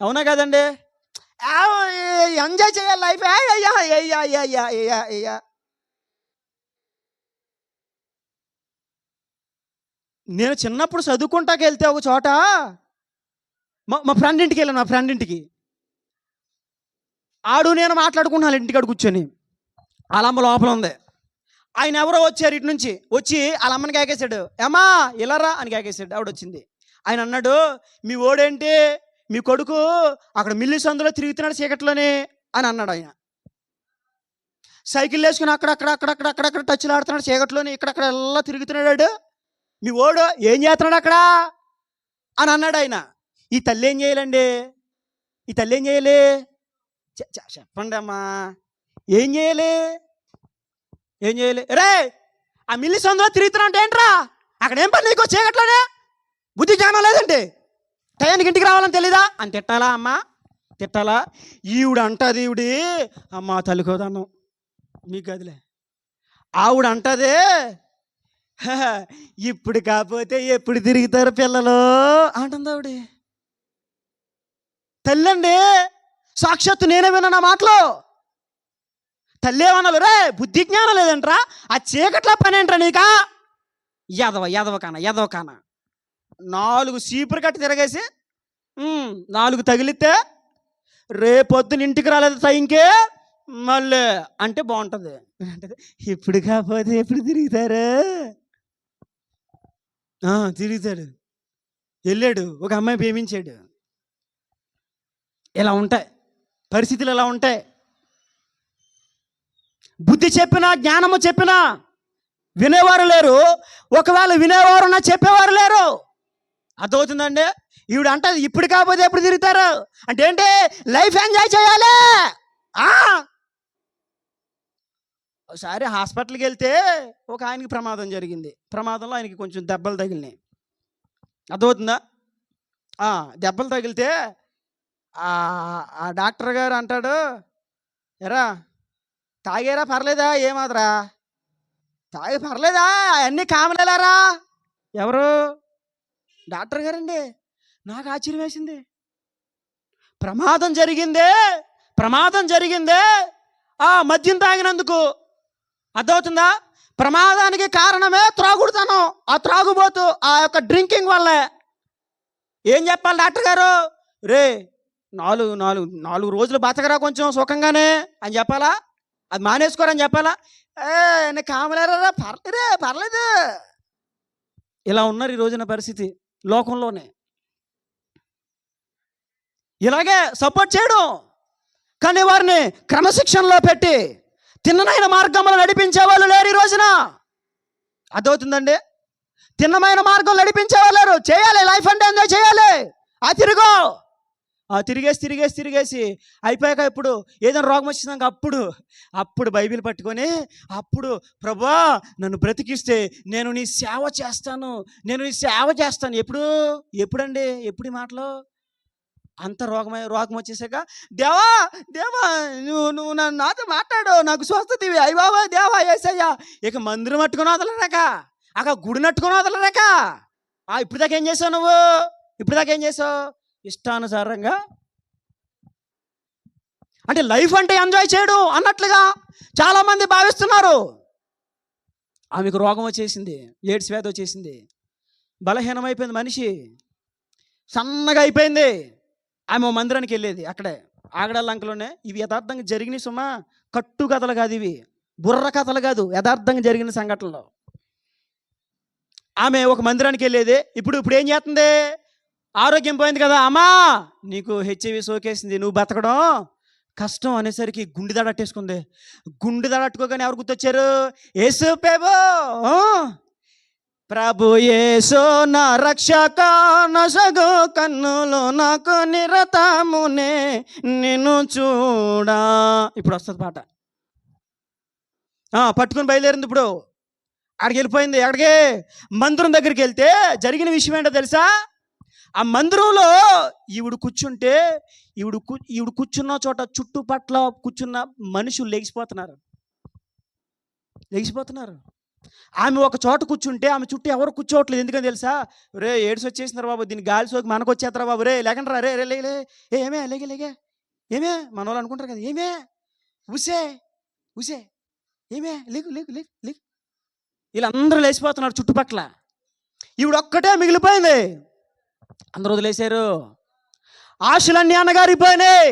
[SPEAKER 1] అవునా కదండి? ఎంజాయ్ చేయాలి లైఫ్. నేను చిన్నప్పుడు చదువుకుంటాకి వెళ్తే ఒక చోట మా ఫ్రెండ్ ఇంటికి వెళ్ళాను. మా ఫ్రెండ్ ఇంటికి ఆడు నేను మాట్లాడుకున్నాను ఇంటికాడ కూర్చొని. వాళ్ళ అమ్మ లోపల ఉంది. ఆయన ఎవరో వచ్చారు ఇటు నుంచి వచ్చి వాళ్ళ అమ్మని కేకేశాడు, ఏమ్మా ఇలారా అని కేకేశాడు. ఆవిడ వచ్చింది. ఆయన అన్నాడు, మీ ఓడేంటి మీ కొడుకు అక్కడ మిల్లి సందులో తిరుగుతున్నాడు చీకట్లోని అని అన్నాడు. ఆయన సైకిల్ వేసుకుని అక్కడక్కడ టచ్లు ఆడుతున్నాడు చీకట్లోని, ఇక్కడక్కడ ఎలా తిరుగుతున్నాడు. మీ ఓడు ఏం చేస్తున్నాడు అక్కడ అని అన్నాడు ఆయన. ఈ తల్లి ఏం చేయాలండి? ఈ తల్లి ఏం చేయాలి చెప్పండి అమ్మా, ఏం చేయాలి? ఏం చేయాలి? రే ఆ మిల్లి సందులో తిరుగుతున్నా ఏంట్రా, అక్కడ ఏం పని నీకు చీకట్లోనే? బుద్ధి జ్ఞానం లేదండి, టయానికి ఇంటికి రావాలని తెలీదా అని తిట్టాలా అమ్మా? తిట్టాలా? ఈవిడ అంటది, ఈవిడి అమ్మా తల్లికోదన్నం మీకు గదిలే. ఆవిడ అంటదే, ఇప్పుడు కాకపోతే ఎప్పుడు తిరుగుతారు పిల్లలు అంటుంది ఆవిడ. తల్లండి, సాక్షాత్తు నేనే విన్నా నా మాటలు. తల్లి ఏమన్నాలు, రే బుద్ధి జ్ఞానం లేదంట్రా, ఆ చీకట్ల పని ఏంట్రా నీకా? ఎదవ కాన 4 సీపురు కట్టి తిరగేసి 4 తగిలితే రేపొద్దున ఇంటికి రాలేదు టైంకే మళ్ళీ అంటే బాగుంటుంది. ఇప్పుడు కాకపోతే ఎప్పుడు తిరుగుతారు? తిరుగుతాడు. వెళ్ళాడు, ఒక అమ్మాయి ప్రేమించాడు. ఇలా ఉంటాయి పరిస్థితులు, ఎలా ఉంటాయి. బుద్ధి చెప్పినా జ్ఞానము చెప్పినా వినేవారు లేరు. ఒకవేళ వినేవారున్నా చెప్పేవారు లేరు. అర్థమవుతుందండి? ఈవిడ అంటది, ఇప్పుడు కాకపోతే ఎప్పుడు తిరుగుతారు అంటే ఏంటి? లైఫ్ ఎంజాయ్ చేయాలి. ఒకసారి హాస్పిటల్కి వెళ్తే ఒక ఆయనకి ప్రమాదం జరిగింది. ప్రమాదంలో ఆయనకి కొంచెం దెబ్బలు తగిలినాయి. అర్థమవుతుందా? దెబ్బలు తగిలితే ఆ డాక్టర్ గారు అంటాడు, ఎరా తాగేరా పర్లేదా? ఏమాదరా తాగే పర్లేదా? అవన్నీ కామలేలారా? ఎవరు? డాక్టర్ గారండి. నాకు ఆశ్చర్యం వేసింది. ప్రమాదం జరిగిందే మద్యం తాగినందుకు. అర్థమవుతుందా? ప్రమాదానికి కారణమే త్రాగుడుతనం, ఆ త్రాగుబోతు, ఆ యొక్క డ్రింకింగ్ వల్లే. ఏం చెప్పాలి డాక్టర్ గారు? రే 4 రోజులు బతకరా కొంచెం సుఖంగానే అని చెప్పాలా? అది మానేసుకోరని చెప్పాలా? కామలేరా పర్లేదు. ఇలా ఉన్నారు ఈ రోజున పరిస్థితి లోకంలోనే. ఇలాగే సపోర్ట్ చేయడం, కానీ వారిని క్రమశిక్షణలో పెట్టి తిన్నమైన మార్గంలో నడిపించే వాళ్ళు లేరు ఈ రోజున. అర్థమవుతుందండి? తిన్నమైన మార్గం నడిపించే వాళ్ళు లేరు. చేయాలి, లైఫ్ అంటే ఎంజాయ్ చేయాలి. తిరిగేసి అయిపోయాక ఇప్పుడు ఏదైనా రోగం వచ్చిందాక అప్పుడు బైబిల్ పట్టుకొని అప్పుడు ప్రభువా నన్ను బ్రతికిస్తే నేను నీ సేవ చేస్తాను. ఎప్పుడండి? ఎప్పుడు ఈ మాటలు? అంత రోగం వచ్చేసాక దేవా నువ్వు నాతో మాట్లాడు, నాకు స్వస్థత ఇవి, అయ్య బాబా దేవా ఏసయ్యా. ఇక మందిరం పట్టుకుని వదలరాక, గుడి నట్టుకుని వదలరాక. ఇప్పుడు దాకా ఏం చేసావు నువ్వు? ఇష్టానుసారంగా అంటే లైఫ్ అంటే ఎంజాయ్ చేయడం అన్నట్లుగా చాలామంది భావిస్తున్నారు. ఆమెకు రోగం వచ్చేసింది, ఎయిడ్స్ వ్యాధి వచ్చేసింది, బలహీనమైపోయింది, మనిషి సన్నగా అయిపోయింది. ఆమె మందిరానికి వెళ్ళేది, అక్కడే ఆగడాలంకలోనే. ఇవి యథార్థంగా జరిగినాయి సుమా, కట్టు కథలు కాదు, ఇవి బుర్ర కథలు కాదు, యథార్థంగా జరిగిన సంఘటనలు. ఆమె ఒక మందిరానికి వెళ్ళేది. ఇప్పుడు ఏం చేస్తుంది? ఆరోగ్యం పోయింది కదా, అమ్మా నీకు హెచ్ఐవి సోకేసింది, నువ్వు బతకడం కష్టం అనేసరికి గుండె దడట్టేసుకుంది. గుండె దడట్టుకోగానే ఎవరు గుర్తొచ్చారు? యేసు ప్రభు యేసు నా రక్షక నసగు కన్నులు నాకు నిరతమునే నిన్ను చూడా. ఇప్పుడు వస్తుంది పాట. పట్టుకుని బయలుదేరింది. ఇప్పుడు అక్కడికి వెళ్ళిపోయింది. ఎక్కడికి? మందిరం దగ్గరికి వెళ్తే జరిగిన విషయం ఏంటో తెలుసా? ఆ మందిరంలో ఈవిడ కూర్చుంటే ఈవిడ కూర్చున్న చోట చుట్టుపట్ల కూర్చున్న మనుషులు లెగిసిపోతున్నారు. ఆమె ఒక చోట కూర్చుంటే ఆమె చుట్టూ ఎవరు కూర్చోవట్లేదు. ఎందుకని తెలుసా? రే ఏడ్స్ వచ్చేసినారు బాబు, దీన్ని గాలి సోకి మనకు వచ్చేస్తారా బాబు, రే లేకండి రా, రే ఏమే లేగే ఏమే మన వాళ్ళు అనుకుంటారు కదా, ఏమే ఉసే ఏమే లేకు వీళ్ళందరూ లేచిపోతున్నారు చుట్టుపక్కల. ఈవిడ ఒక్కటే మిగిలిపోయింది. అందరూ వదిలేశారు. ఆశలన్నీ అన్నగారిపోయినాయి.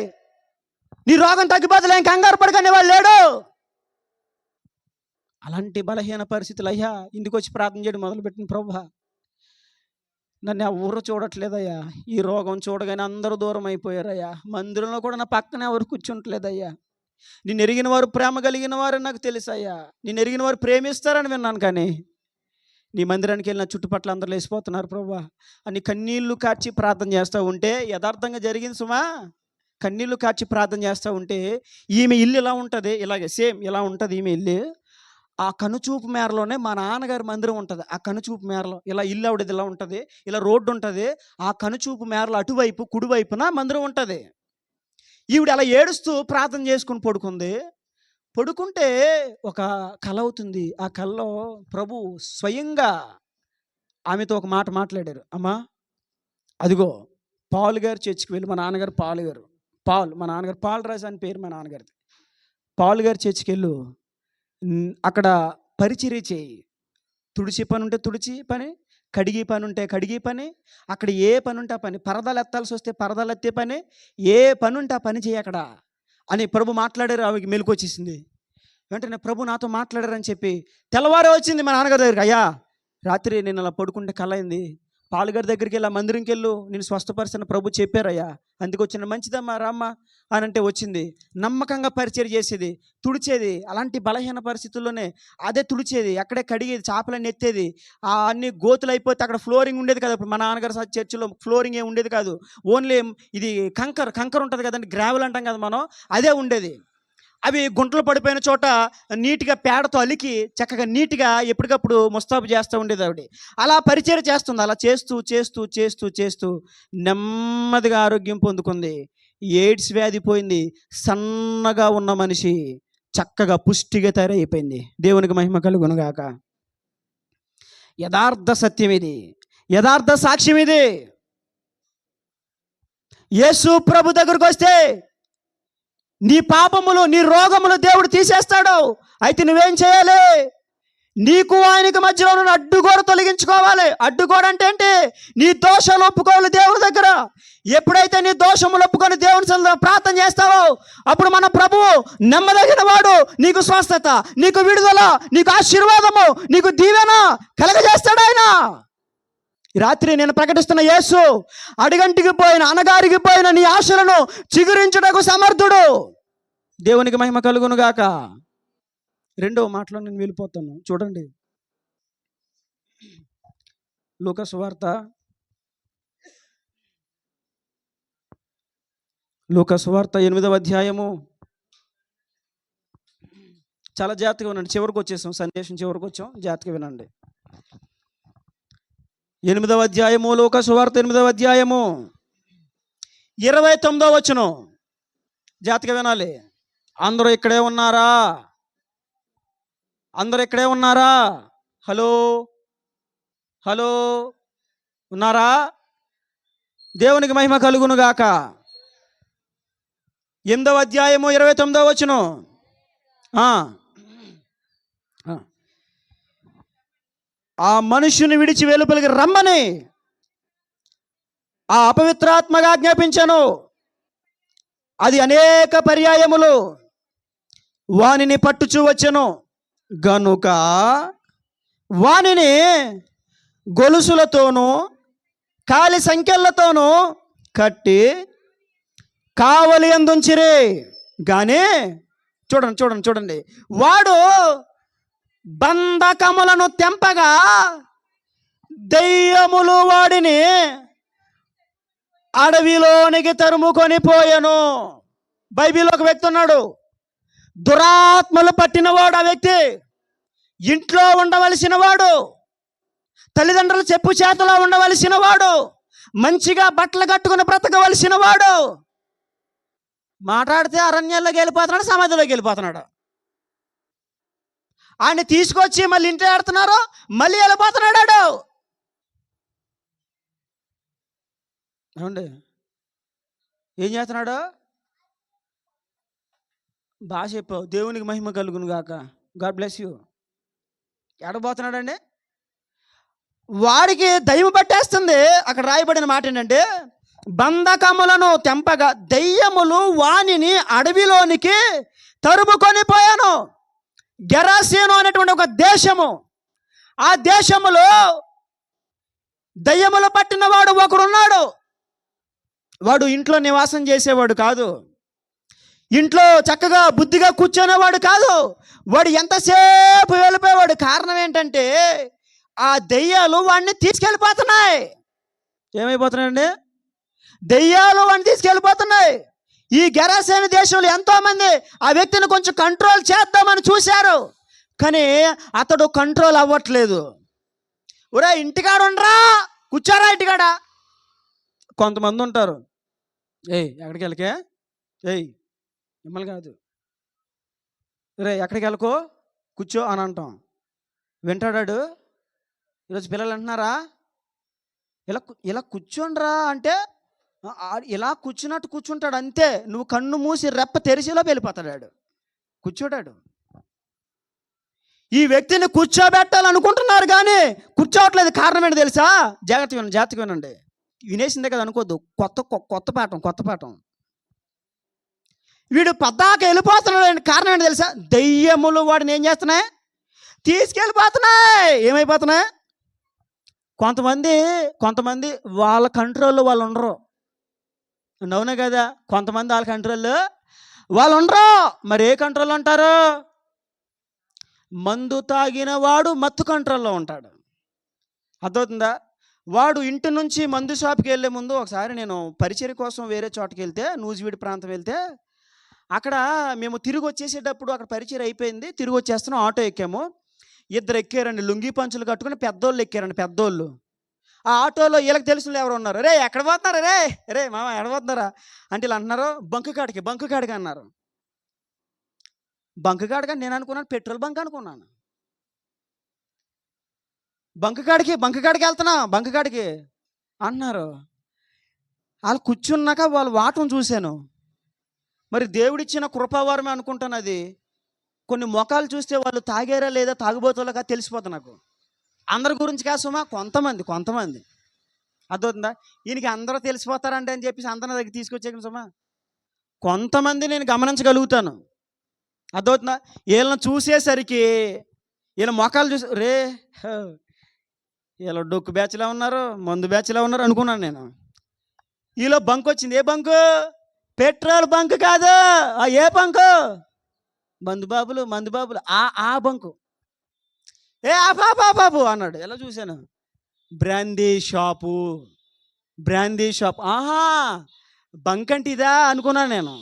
[SPEAKER 1] నీ రోగం తగ్గిపోతలే, ఏం కంగారు పడకనే వాళ్ళు లేడు. అలాంటి బలహీన పరిస్థితులు అయ్యా ఇంటికి వచ్చి ప్రార్థన చేయడం మొదలుపెట్టిన ప్రభువా, నన్ను ఎవరు చూడట్లేదయ్యా. ఈ రోగం చూడగానే అందరూ దూరం అయిపోయారయ్యా. మందిరంలో కూడా నా పక్కన ఎవరు కూర్చుంటలేదయ్యా. నిన్ను ఎరిగిన వారు ప్రేమ కలిగిన వారని నాకు తెలుసయ్యా. నిన్ను ఎరిగిన వారు ప్రేమిస్తారని విన్నాను, కానీ నీ మందిరానికి వెళ్ళిన చుట్టుపక్కల అందరూ లేచిపోతున్నారు ప్రభువా అని కన్నీళ్లు కార్చి ప్రార్థన చేస్తూ ఉంటే, యథార్థంగా జరిగింది సుమా. కన్నీళ్లు కార్చి ప్రార్థన చేస్తూ ఉంటే ఈమె ఇల్లు ఇలా ఉంటుంది, ఇలాగే సేమ్ ఇలా ఉంటుంది ఈమె ఇల్లు. ఆ కనుచూపు మేరలోనే మా నాన్నగారి మందిరం ఉంటుంది. ఆ కనుచూపు మేరలో ఇలా ఇల్లు ఆవిడది ఇలా ఉంటుంది, ఇలా రోడ్డు ఉంటుంది. ఆ కనుచూపు మేరలో అటువైపు కుడివైపున మందిరం ఉంటుంది. ఈవిడ అలా ఏడుస్తూ ప్రార్థన చేసుకుని పడుకుంది. పడుకుంటే ఒక కల అవుతుంది. ఆ కల్లో ప్రభు స్వయంగా ఆమెతో ఒక మాట మాట్లాడారు. అమ్మా, అదిగో పాలు గారు చర్చికి వెళ్ళి, మా నాన్నగారు పాలు గారు, మా నాన్నగారు పాలరాజు అని పేరు మా నాన్నగారిది. పాలు గారు చర్చికి వెళ్ళు, అక్కడ పరిచర్య చేయి. తుడిచి పని ఉంటే తుడిచి పని, కడిగి పని ఉంటే కడిగి పని, అక్కడ ఏ పని ఉంటే ఆ పని, పరదాలు ఎత్తాల్సి వస్తే పరదాలు ఎత్తే పని, ఏ పని ఉంటే ఆ పని చేయి అక్కడ అని ప్రభు మాట్లాడారు. ఆమెకి మెలకు వచ్చేసింది. వెంటనే ప్రభు నాతో మాట్లాడారని చెప్పి తెల్లవారే వచ్చింది మా నాన్నగారి దగ్గరికి. అయ్యా, రాత్రి నేను అలా పడుకుంటే కల అయింది, పాలుగారి దగ్గరికి వెళ్ళి మందిరంకి వెళ్ళు, నేను స్వస్థపరిచిన ప్రభు చెప్పారయ్యా, అందుకు వచ్చిన. మంచిదమ్మా రామ్మ అని అంటే వచ్చింది. నమ్మకంగా పరిచయం చేసేది, తుడిచేది. అలాంటి బలహీన పరిస్థితుల్లోనే అదే తుడిచేది, అక్కడే కడిగేది, చేపలన్నీ ఎత్తేది. అన్ని గోతులు అయిపోతే అక్కడ ఫ్లోరింగ్ ఉండేది కదా. ఇప్పుడు మా నాన్నగారు చర్చిలో ఫ్లోరింగ్ ఏమి ఉండేది కాదు. ఓన్లీ ఇది కంకర్ ఉంటుంది కదండి, గ్రావెల్ అంటాం కదా మనం, అదే ఉండేది. అవి గుంటలు పడిపోయిన చోట నీట్గా పేడతో అలికి చక్కగా నీట్గా ఎప్పటికప్పుడు ముస్తాబు చేస్తూ ఉండేది ఆవిడ. అలా పరిచయం చేస్తుంది. అలా చేస్తూ చేస్తూ చేస్తూ చేస్తూ నెమ్మదిగా ఆరోగ్యం పొందుకుంది. ఎయిడ్స్ వ్యాధి పోయింది. సన్నగా ఉన్న మనిషి చక్కగా పుష్టిగా తయారైపోయింది. దేవునికి మహిమ కలుగునుగాక. యథార్థ సత్యం ఇది, యథార్థ సాక్ష్యం ఇది. యేసు ప్రభు దగ్గరకు వస్తే నీ పాపములు, నీ రోగములు దేవుడు తీసేస్తాడు. అయితే నువ్వేం చేయాలి? నీకు ఆయనకి మధ్యలో ఉన్న అడ్డుగోడ తొలగించుకోవాలి. అడ్డుగోడ అంటే ఏంటి? నీ దోషాలు ఒప్పుకోవాలి దేవుని దగ్గర. ఎప్పుడైతే నీ దోషములు ఒప్పుకొని దేవుని సన్నిధిలో ప్రార్థన చేస్తావో అప్పుడు మన ప్రభువు నమ్మదగిన వాడు. నీకు స్వస్థత, నీకు విడుదల, నీకు ఆశీర్వాదము, నీకు దీవెన కలగజేస్తాడు ఆయన. రాత్రి నేను ప్రకటిస్తున్న యేసు అడిగంటికి పోయిన, అనగారికి పోయిన నీ ఆశలను చిగురించుటకు సమర్థుడు. దేవునికి మహిమ కలుగును గాక. రెండవ మాటలో నేను వెళ్ళిపోతాను, చూడండి. లూకా సువార్త 8వ అధ్యాయము. చాలా జాగ్రత్తగా వినండి. చివరికి వచ్చేసాం, సందేశం చివరికి వచ్చాం, జాగ్రత్తగా వినండి. 8వ అధ్యాయము, లూకా సువార్త 8వ అధ్యాయము 29వ వచనం. జాగ్రత్తగా వినాలి. అందరూ ఇక్కడే ఉన్నారా? అందరూ ఇక్కడే ఉన్నారా? హలో హలో, ఉన్నారా? దేవునికి మహిమ కలుగును గాక. 8వ అధ్యాయము 29వ వచనం. ఆ మనుష్యుని విడిచి వెలుపలికి రమ్మని ఆ అపవిత్రాత్మగా ఆజ్ఞాపించాను. అది అనేక పర్యాయములు వానిని పట్టుచూ వచ్చెను గనుక వానిని గొలుసులతోనూ కాలి సంకెళ్లతోనూ కట్టి కావలి అందుంచిరి. కానీ చూడండి, వాడు బంధకములను తెంపగా దెయ్యములు వాడిని అడవిలోనికి తరుముకొని పోయెను. బైబిల్లో ఒక వ్యక్తి ఉన్నాడు, దురాత్మలు పట్టినవాడు. ఆ వ్యక్తి ఇంట్లో ఉండవలసిన వాడు, తల్లిదండ్రుల చెప్పు చేతలో ఉండవలసిన వాడు, మంచిగా బట్టలు కట్టుకుని బ్రతకవలసిన వాడు. మాట్లాడితే అరణ్యాల్లోకి వెళ్ళిపోతున్నాడు, సమాధిలోకి వెళ్ళిపోతున్నాడు. ఆయన తీసుకొచ్చి మళ్ళీ ఇంట్లో ఆడుతున్నారు, మళ్ళీ వెళ్ళిపోతున్నాడు. ఏమండి, ఏం చేస్తున్నాడు? బాగా చెప్పావు. దేవునికి మహిమ కలుగును గాక. God bless you. ఎడబోతున్నాడండి? వాడికి దయ్యం పట్టేస్తుంది. అక్కడ రాయబడిన మాట ఏంటంటే, బంధకములను తెంపగా దయ్యములు వానిని అడవిలోనికి తరుముకొని పోయాను. గెరాసీను అనేటువంటి ఒక దేశము, ఆ దేశములో దయ్యములు పట్టిన వాడు ఒకడున్నాడు. వాడు ఇంట్లో నివాసం చేసేవాడు కాదు, ఇంట్లో చక్కగా బుద్ధిగా కూర్చునేవాడు కాదు. వాడు ఎంతసేపు వెళ్ళిపోయేవాడు. కారణం ఏంటంటే ఆ దెయ్యాలు వాడిని తీసుకెళ్ళిపోతున్నాయి. ఏమైపోతున్నాయండి? దెయ్యాలు వాడిని తీసుకెళ్ళిపోతున్నాయి. ఈ గెరాసేను దేశంలో ఎంతోమంది ఆ వ్యక్తిని కొంచెం కంట్రోల్ చేద్దామని చూశారు, కానీ అతడు కంట్రోల్ అవ్వట్లేదు. ఒరే ఇంటికాడ ఉండరా, కూర్చోరా ఇంటికాడ. కొంతమంది ఉంటారు, ఎక్కడికి వెళ్ళకే, మిమ్మల్ని కాదు, రే ఎక్కడికి వెళ్ళకో కూర్చో అని అంటాం. వింటాడాడు. ఈరోజు పిల్లలు అంటున్నారా, ఇలా కూర్చోండిరా అంటే ఇలా కూర్చున్నట్టు కూర్చుంటాడు అంతే. నువ్వు కన్ను మూసి రెప్ప తెరిచిలో వెళ్ళిపోతాడు, కూర్చోడాడు. ఈ వ్యక్తిని కూర్చోబెట్టాలనుకుంటున్నారు కానీ కూర్చోవట్లేదు. కారణం ఏంటి తెలుసా? జాగ్రత్తగా వినండి. వినేసిందే కదా అనుకోద్దు. కొత్త పాఠం. వీడు పద్దాక వెళ్ళిపోతున్నాడు. కారణం ఏంటి తెలుసా? దెయ్యములు వాడిని ఏం చేస్తున్నాయి? తీసుకెళ్ళిపోతున్నాయి. ఏమైపోతున్నాయి? కొంతమంది వాళ్ళ కంట్రోల్లో వాళ్ళు ఉండరు. అవునా కదా? కొంతమంది వాళ్ళ కంట్రోల్లో వాళ్ళు ఉండరు. మరి ఏ కంట్రోల్లో ఉంటారు? మందు తాగిన వాడు మత్తు కంట్రోల్లో ఉంటాడు. అర్థమవుతుందా? వాడు ఇంటి నుంచి మందు షాప్కి వెళ్ళే ముందు ఒకసారి నేను పరిచర్య కోసం వేరే చోటకి వెళ్తే, నూజివీడి ప్రాంతం వెళ్తే, అక్కడ మేము తిరిగి వచ్చేసేటప్పుడు అక్కడ పరిచయం అయిపోయింది. తిరిగి వచ్చేస్తున్నాం, ఆటో ఎక్కాము. ఇద్దరు ఎక్కారండి, లుంగి పంచులు కట్టుకుని పెద్దోళ్ళు ఎక్కారండి. పెద్దోళ్ళు ఆ ఆటోలో వీళ్ళకి తెలిసిన ఎవరు ఉన్నారు. రే ఎక్కడ పోతున్నారా, రే మామ ఎక్కడ పోతున్నారా అంటే ఇలా అంటున్నారు, బంకు కాడికి అన్నారు. బంకు కాడికి నేను అనుకున్నాను పెట్రోల్ బంక్ అనుకున్నాను. బంకు కాడికి వెళ్తున్నా, బంకు కాడికి అన్నారు. వాళ్ళు కూర్చున్నాక వాళ్ళు వాటం చూశాను. మరి దేవుడిచ్చిన కృపావారమే అనుకుంటాను. అది కొన్ని మొఖాలు చూస్తే వాళ్ళు తాగారా లేదా తాగుబోతులుగా తెలిసిపోతుంది నాకు. అందరి గురించి కాదు సుమా, కొంతమంది అర్థవుతుందా? ఈయనకి అందరూ తెలిసిపోతారండి అని చెప్పేసి అందరి దగ్గర తీసుకొచ్చేయగలను సుమా. కొంతమంది నేను గమనించగలుగుతాను. అర్థవుతుందా? వీళ్ళని చూసేసరికి వీళ్ళ మొఖాలు చూసి రే వీళ్ళు డొక్కు బ్యాచ్లా ఉన్నారు, మందు బ్యాచ్లా ఉన్నారు అనుకున్నాను నేను. ఈలో బంక్ వచ్చింది. ఏ బంకు? పెట్రోల్ బంక్ కాదు. ఏ బంకు? మందుబాబులు ఆ బంకు. బాబు అన్నాడు. ఎలా చూశాను? Brandy shop. ఆహా బంక్ అంటే ఇదా అనుకున్నాను నేను.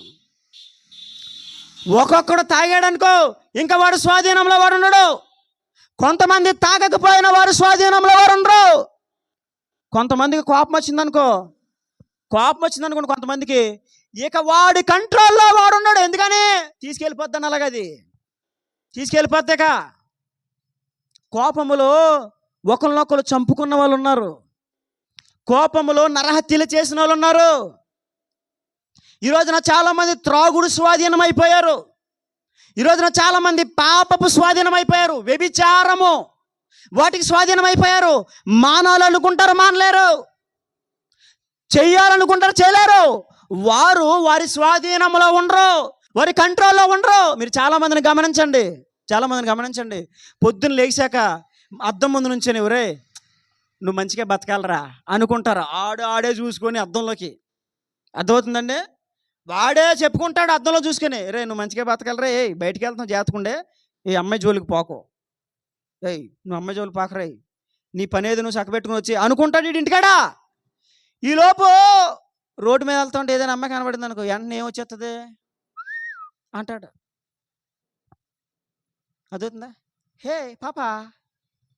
[SPEAKER 1] ఒక్కొక్కడు తాగాడనుకో ఇంకా వాడు స్వాధీనంలో వాడు ఉన్నాడు. కొంతమంది తాగకపోయిన వారు స్వాధీనంలో వారు ఉండరు. కొంతమందికి కోపం వచ్చిందనుకో కొంతమందికి ఇక వాడి కంట్రోల్లో వాడు ఉన్నాడు. ఎందుకని? తీసుకెళ్ళిపోద్దని అలాగది తీసుకెళ్ళిపోద్దాక. కోపములో ఒకరినొకరు చంపుకున్న వాళ్ళు ఉన్నారు. కోపములో నరహత్యలు చేసిన వాళ్ళు ఉన్నారు. ఈ రోజున చాలామంది త్రాగుడు స్వాధీనం అయిపోయారు. ఈ రోజున చాలామంది పాపపు స్వాధీనం అయిపోయారు. వ్యభిచారము వాటికి స్వాధీనం అయిపోయారు. మానాలనుకుంటారు, మానలేరు. చెయ్యాలనుకుంటారు, చేయలేరు. వారి స్వాధీనంలో ఉండరు, వారి కంట్రోల్లో ఉండరు. మీరు చాలామందిని గమనించండి. పొద్దున్న లేచాక అద్దం ముందు నుంచొని ఒరే నువ్వు మంచిగా బతకాలరా అనుకుంటారు. ఆడే చూసుకొని అద్దంలోకి. అర్థమవుతుందండి? వాడే చెప్పుకుంటాడు అద్దంలో చూసుకొని, రే నువ్వు మంచిగా బతకాలరా, బయటికి వెళ్తావు జాతకుండే, అమ్మాయి జోలికి పోకు, నువ్వు అమ్మాయి జోలికి పాకరాయి, నీ పని ఏదో నువ్వు చక్కబెట్టుకుని వచ్చి అనుకుంటాడు వీడి ఇంటికాడా. ఈలోపు రోడ్డు మీద వెళ్తుంటే ఏదైనా అమ్మాయి కనబడింది అనుకో, వెంటనే ఏమొచ్చేస్తుంది అంటాడు. అదవుతుందా? హే పాప,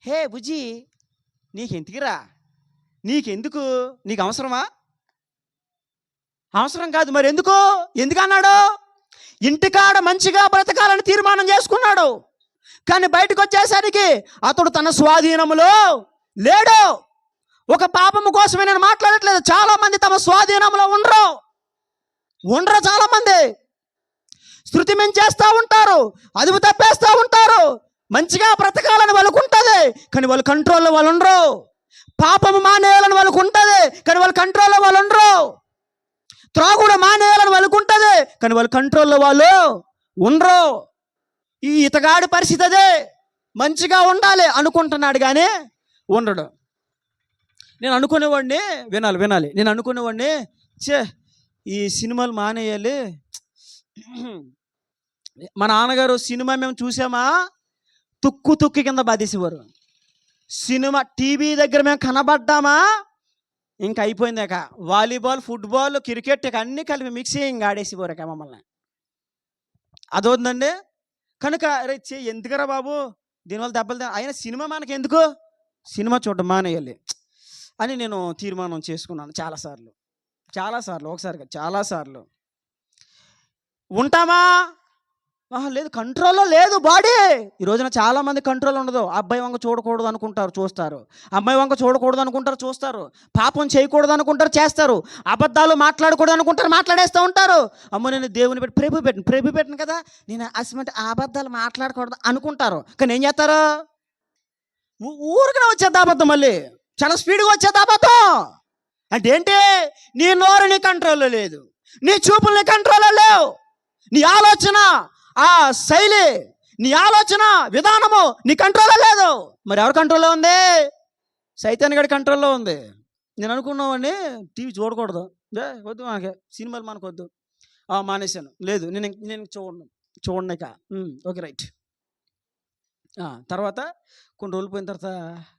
[SPEAKER 1] హే బుజ్జి, నీకెందుకురా, నీకెందుకు, నీకు అవసరమా? అవసరం కాదు. మరి ఎందుకు అన్నాడు? ఇంటికాడ మంచిగా బ్రతకాలని తీర్మానం చేసుకున్నాడు. కానీ బయటకు వచ్చేసరికి అతడు తన స్వాధీనంలో లేడు. ఒక పాపము కోసమే నేను మాట్లాడట్లేదు. చాలామంది తమ స్వాధీనంలో ఉండరు. చాలామంది శృతి మించేస్తూ ఉంటారు, అదుపు తప్పేస్తూ ఉంటారు. మంచిగా బ్రతకాలని వాళ్ళకు ఉంటుంది, కానీ వాళ్ళ కంట్రోల్లో వాళ్ళు ఉండరు. పాపము మానేయాలని వాళ్ళకు ఉంటుంది, కానీ వాళ్ళ కంట్రోల్లో వాళ్ళు ఉండరు. త్రాగుడు మానేయాలని వాళ్ళకు ఉంటుంది, కానీ వాళ్ళ కంట్రోల్లో వాళ్ళు ఉండరు. ఈ ఇతగాడి పరిస్థితి అదే. మంచిగా ఉండాలి అనుకుంటున్నాడు కానీ ఉండడు. నేను అనుకునేవాడిని, వినాలి, నేను అనుకునేవాడిని, ఈ సినిమాలు మానేయాలి. మా నాన్నగారు సినిమా మేము చూసామా తుక్కు కింద బాధేసేవారు. సినిమా టీవీ దగ్గర మేము కనబడ్డామా ఇంకా అయిపోయింది. ఇక వాలీబాల్, ఫుట్బాల్, క్రికెట్ ఇక అన్నీ కలిపి మిక్సింగ్ ఆడేసేవారు ఇక మమ్మల్ని. అదవుతుందండి. కనుక అరే ఎందుకురా బాబు దీనివల్ల దెబ్బలు అయినా సినిమా మనకి ఎందుకు, సినిమా చూడడం మానేయాలి అని నేను తీర్మానం చేసుకున్నాను చాలాసార్లు, ఒకసారి కాదు చాలాసార్లు. ఉంటామా? లేదు, కంట్రోల్లో లేదు బాడీ. ఈ రోజున చాలామంది కంట్రోల్ ఉండదు. అబ్బాయి వంక చూడకూడదు అనుకుంటారు, చూస్తారు. అమ్మాయి వంక చూడకూడదు అనుకుంటారు, చూస్తారు. పాపం చేయకూడదు అనుకుంటారు, చేస్తారు. అబద్ధాలు మాట్లాడకూడదు అనుకుంటారు, మాట్లాడేస్తూ ఉంటారు. అమ్మో నేను దేవుని ప్రభు పెట్టను కదా, నేను అసలు అబద్ధాలు మాట్లాడకూడదు అనుకుంటారు. కానీ ఏం చేస్తారు? ఊరికనే వచ్చేది అబద్ధం, మళ్ళీ చాలా స్పీడ్గా వచ్చేది అబద్ధం. అంటే ఏంటి? నీ నోరు నీ కంట్రోల్లో లేదు, నీ చూపులు నీ కంట్రోల్లో లేవు, నీ ఆలోచన ఆ శైలి, నీ ఆలోచన విధానము నీ కంట్రోల్లో లేదు. మరి ఎవరి కంట్రోల్లో ఉంది? సైతాన్ గడి కంట్రోల్లో ఉంది. నేను అనుకున్నావాడిని టీవీ చూడకూడదు, వద్దు మనకి సినిమాలు మనకొద్దు, మానేశాను. లేదు నేను చూడండి ఇక. Okay right. తర్వాత కొన్ని రోజులు పోయిన తర్వాత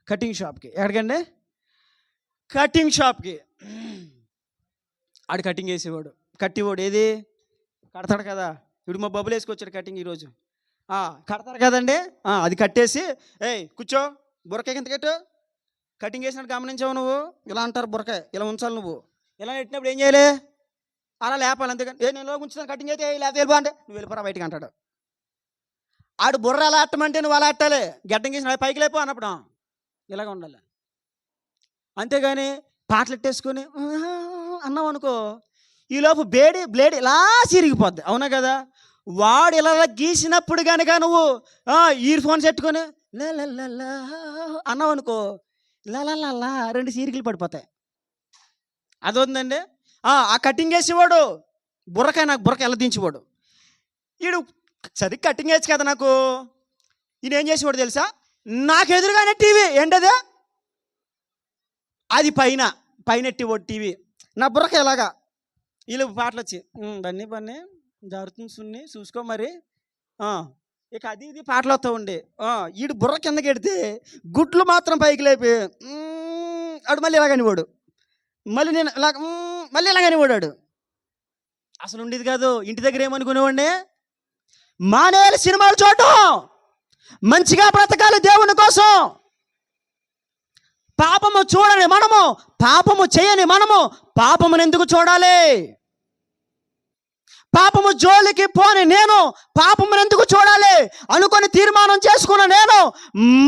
[SPEAKER 1] కటింగ్ షాప్కి. ఎక్కడికండి? కటింగ్ షాప్కి. ఆడు కటింగ్ వేసేవాడు, కట్టివాడు. ఏది కడతాడు కదా, ఇప్పుడు మా బబ్బులు వేసుకొచ్చాడు కటింగ్ ఈరోజు. కడతారు కదండి, అది కట్టేసి కూర్చో, బుర్రకాయ కింద కట్టు. కటింగ్ వేసినట్టు గమనించావు నువ్వు? ఇలా అంటారు, బుర్రకాయ ఇలా ఉంచాలి. నువ్వు ఇలా పెట్టినప్పుడు ఏం చేయాలి? అలా లేపాలి. అంతేకాని నేను ఉంచుతాను కటింగ్ అయితే లేకపోతే వెళ్ళిపో అంటే నువ్వు వెళ్ళిపోరా బయటికి అంటాడు. ఆడు బుర్ర ఎలా అట్టమంటే నువ్వు అలా అట్టాలి. గడ్డం గీసిన పైకి లేపో అన్నప్పుడు ఇలాగ ఉండాలి. అంతేగాని పాటలు ఎట్టేసుకొని అన్నావు అనుకో, ఈలోపు బ్లేడ్ ఇలా చిరిగిపోద్ది. అవునా కదా? వాడు ఇలా గీసినప్పుడు కనుక నువ్వు ఇయర్ ఫోన్స్ పెట్టుకొని అన్నావు అనుకో, ఇలా 2 చీరికలు పడిపోతాయి. అదవుతుందండి. ఆ కటింగ్ వేసేవాడు నాకు బుర్రకాయ ఎలా దించేవాడు. వీడు సరి కటింగ్ వేయచ్చు కదా నాకు. ఈయన ఏం చేసేవాడు తెలుసా? నాకు ఎదురుగానే టీవీ ఏంటదే, అది పైన ఎట్టివాడు టీవీ. నా బుర్రకాయ ఎలాగా వీళ్ళు పాటలు వచ్చి బన్నీ జారుతుంది సున్ని చూసుకో మరి, ఇక అది ఇది పాటలు వస్తూ ఉండే. వీడు బుర్ర కిందకి ఎడితే గుడ్లు మాత్రం పైకి లేపి ఆడు మళ్ళీ ఇలాగనివాడు, మళ్ళీ నేను మళ్ళీ ఇలాగనివాడు. అసలు ఉండేది కాదు. ఇంటి దగ్గర ఏమనుకునేవాడిని, మానేయాలి సినిమాలు చూడటం, మంచిగా బ్రతకాలి దేవుని కోసం. పాపము చూడని మనము, పాపము చేయని మనము పాపమును ఎందుకు చూడాలి? పాపము జోలికి పోని నేను పాపమును ఎందుకు చూడాలి అనుకొని తీర్మానం చేసుకున్న నేను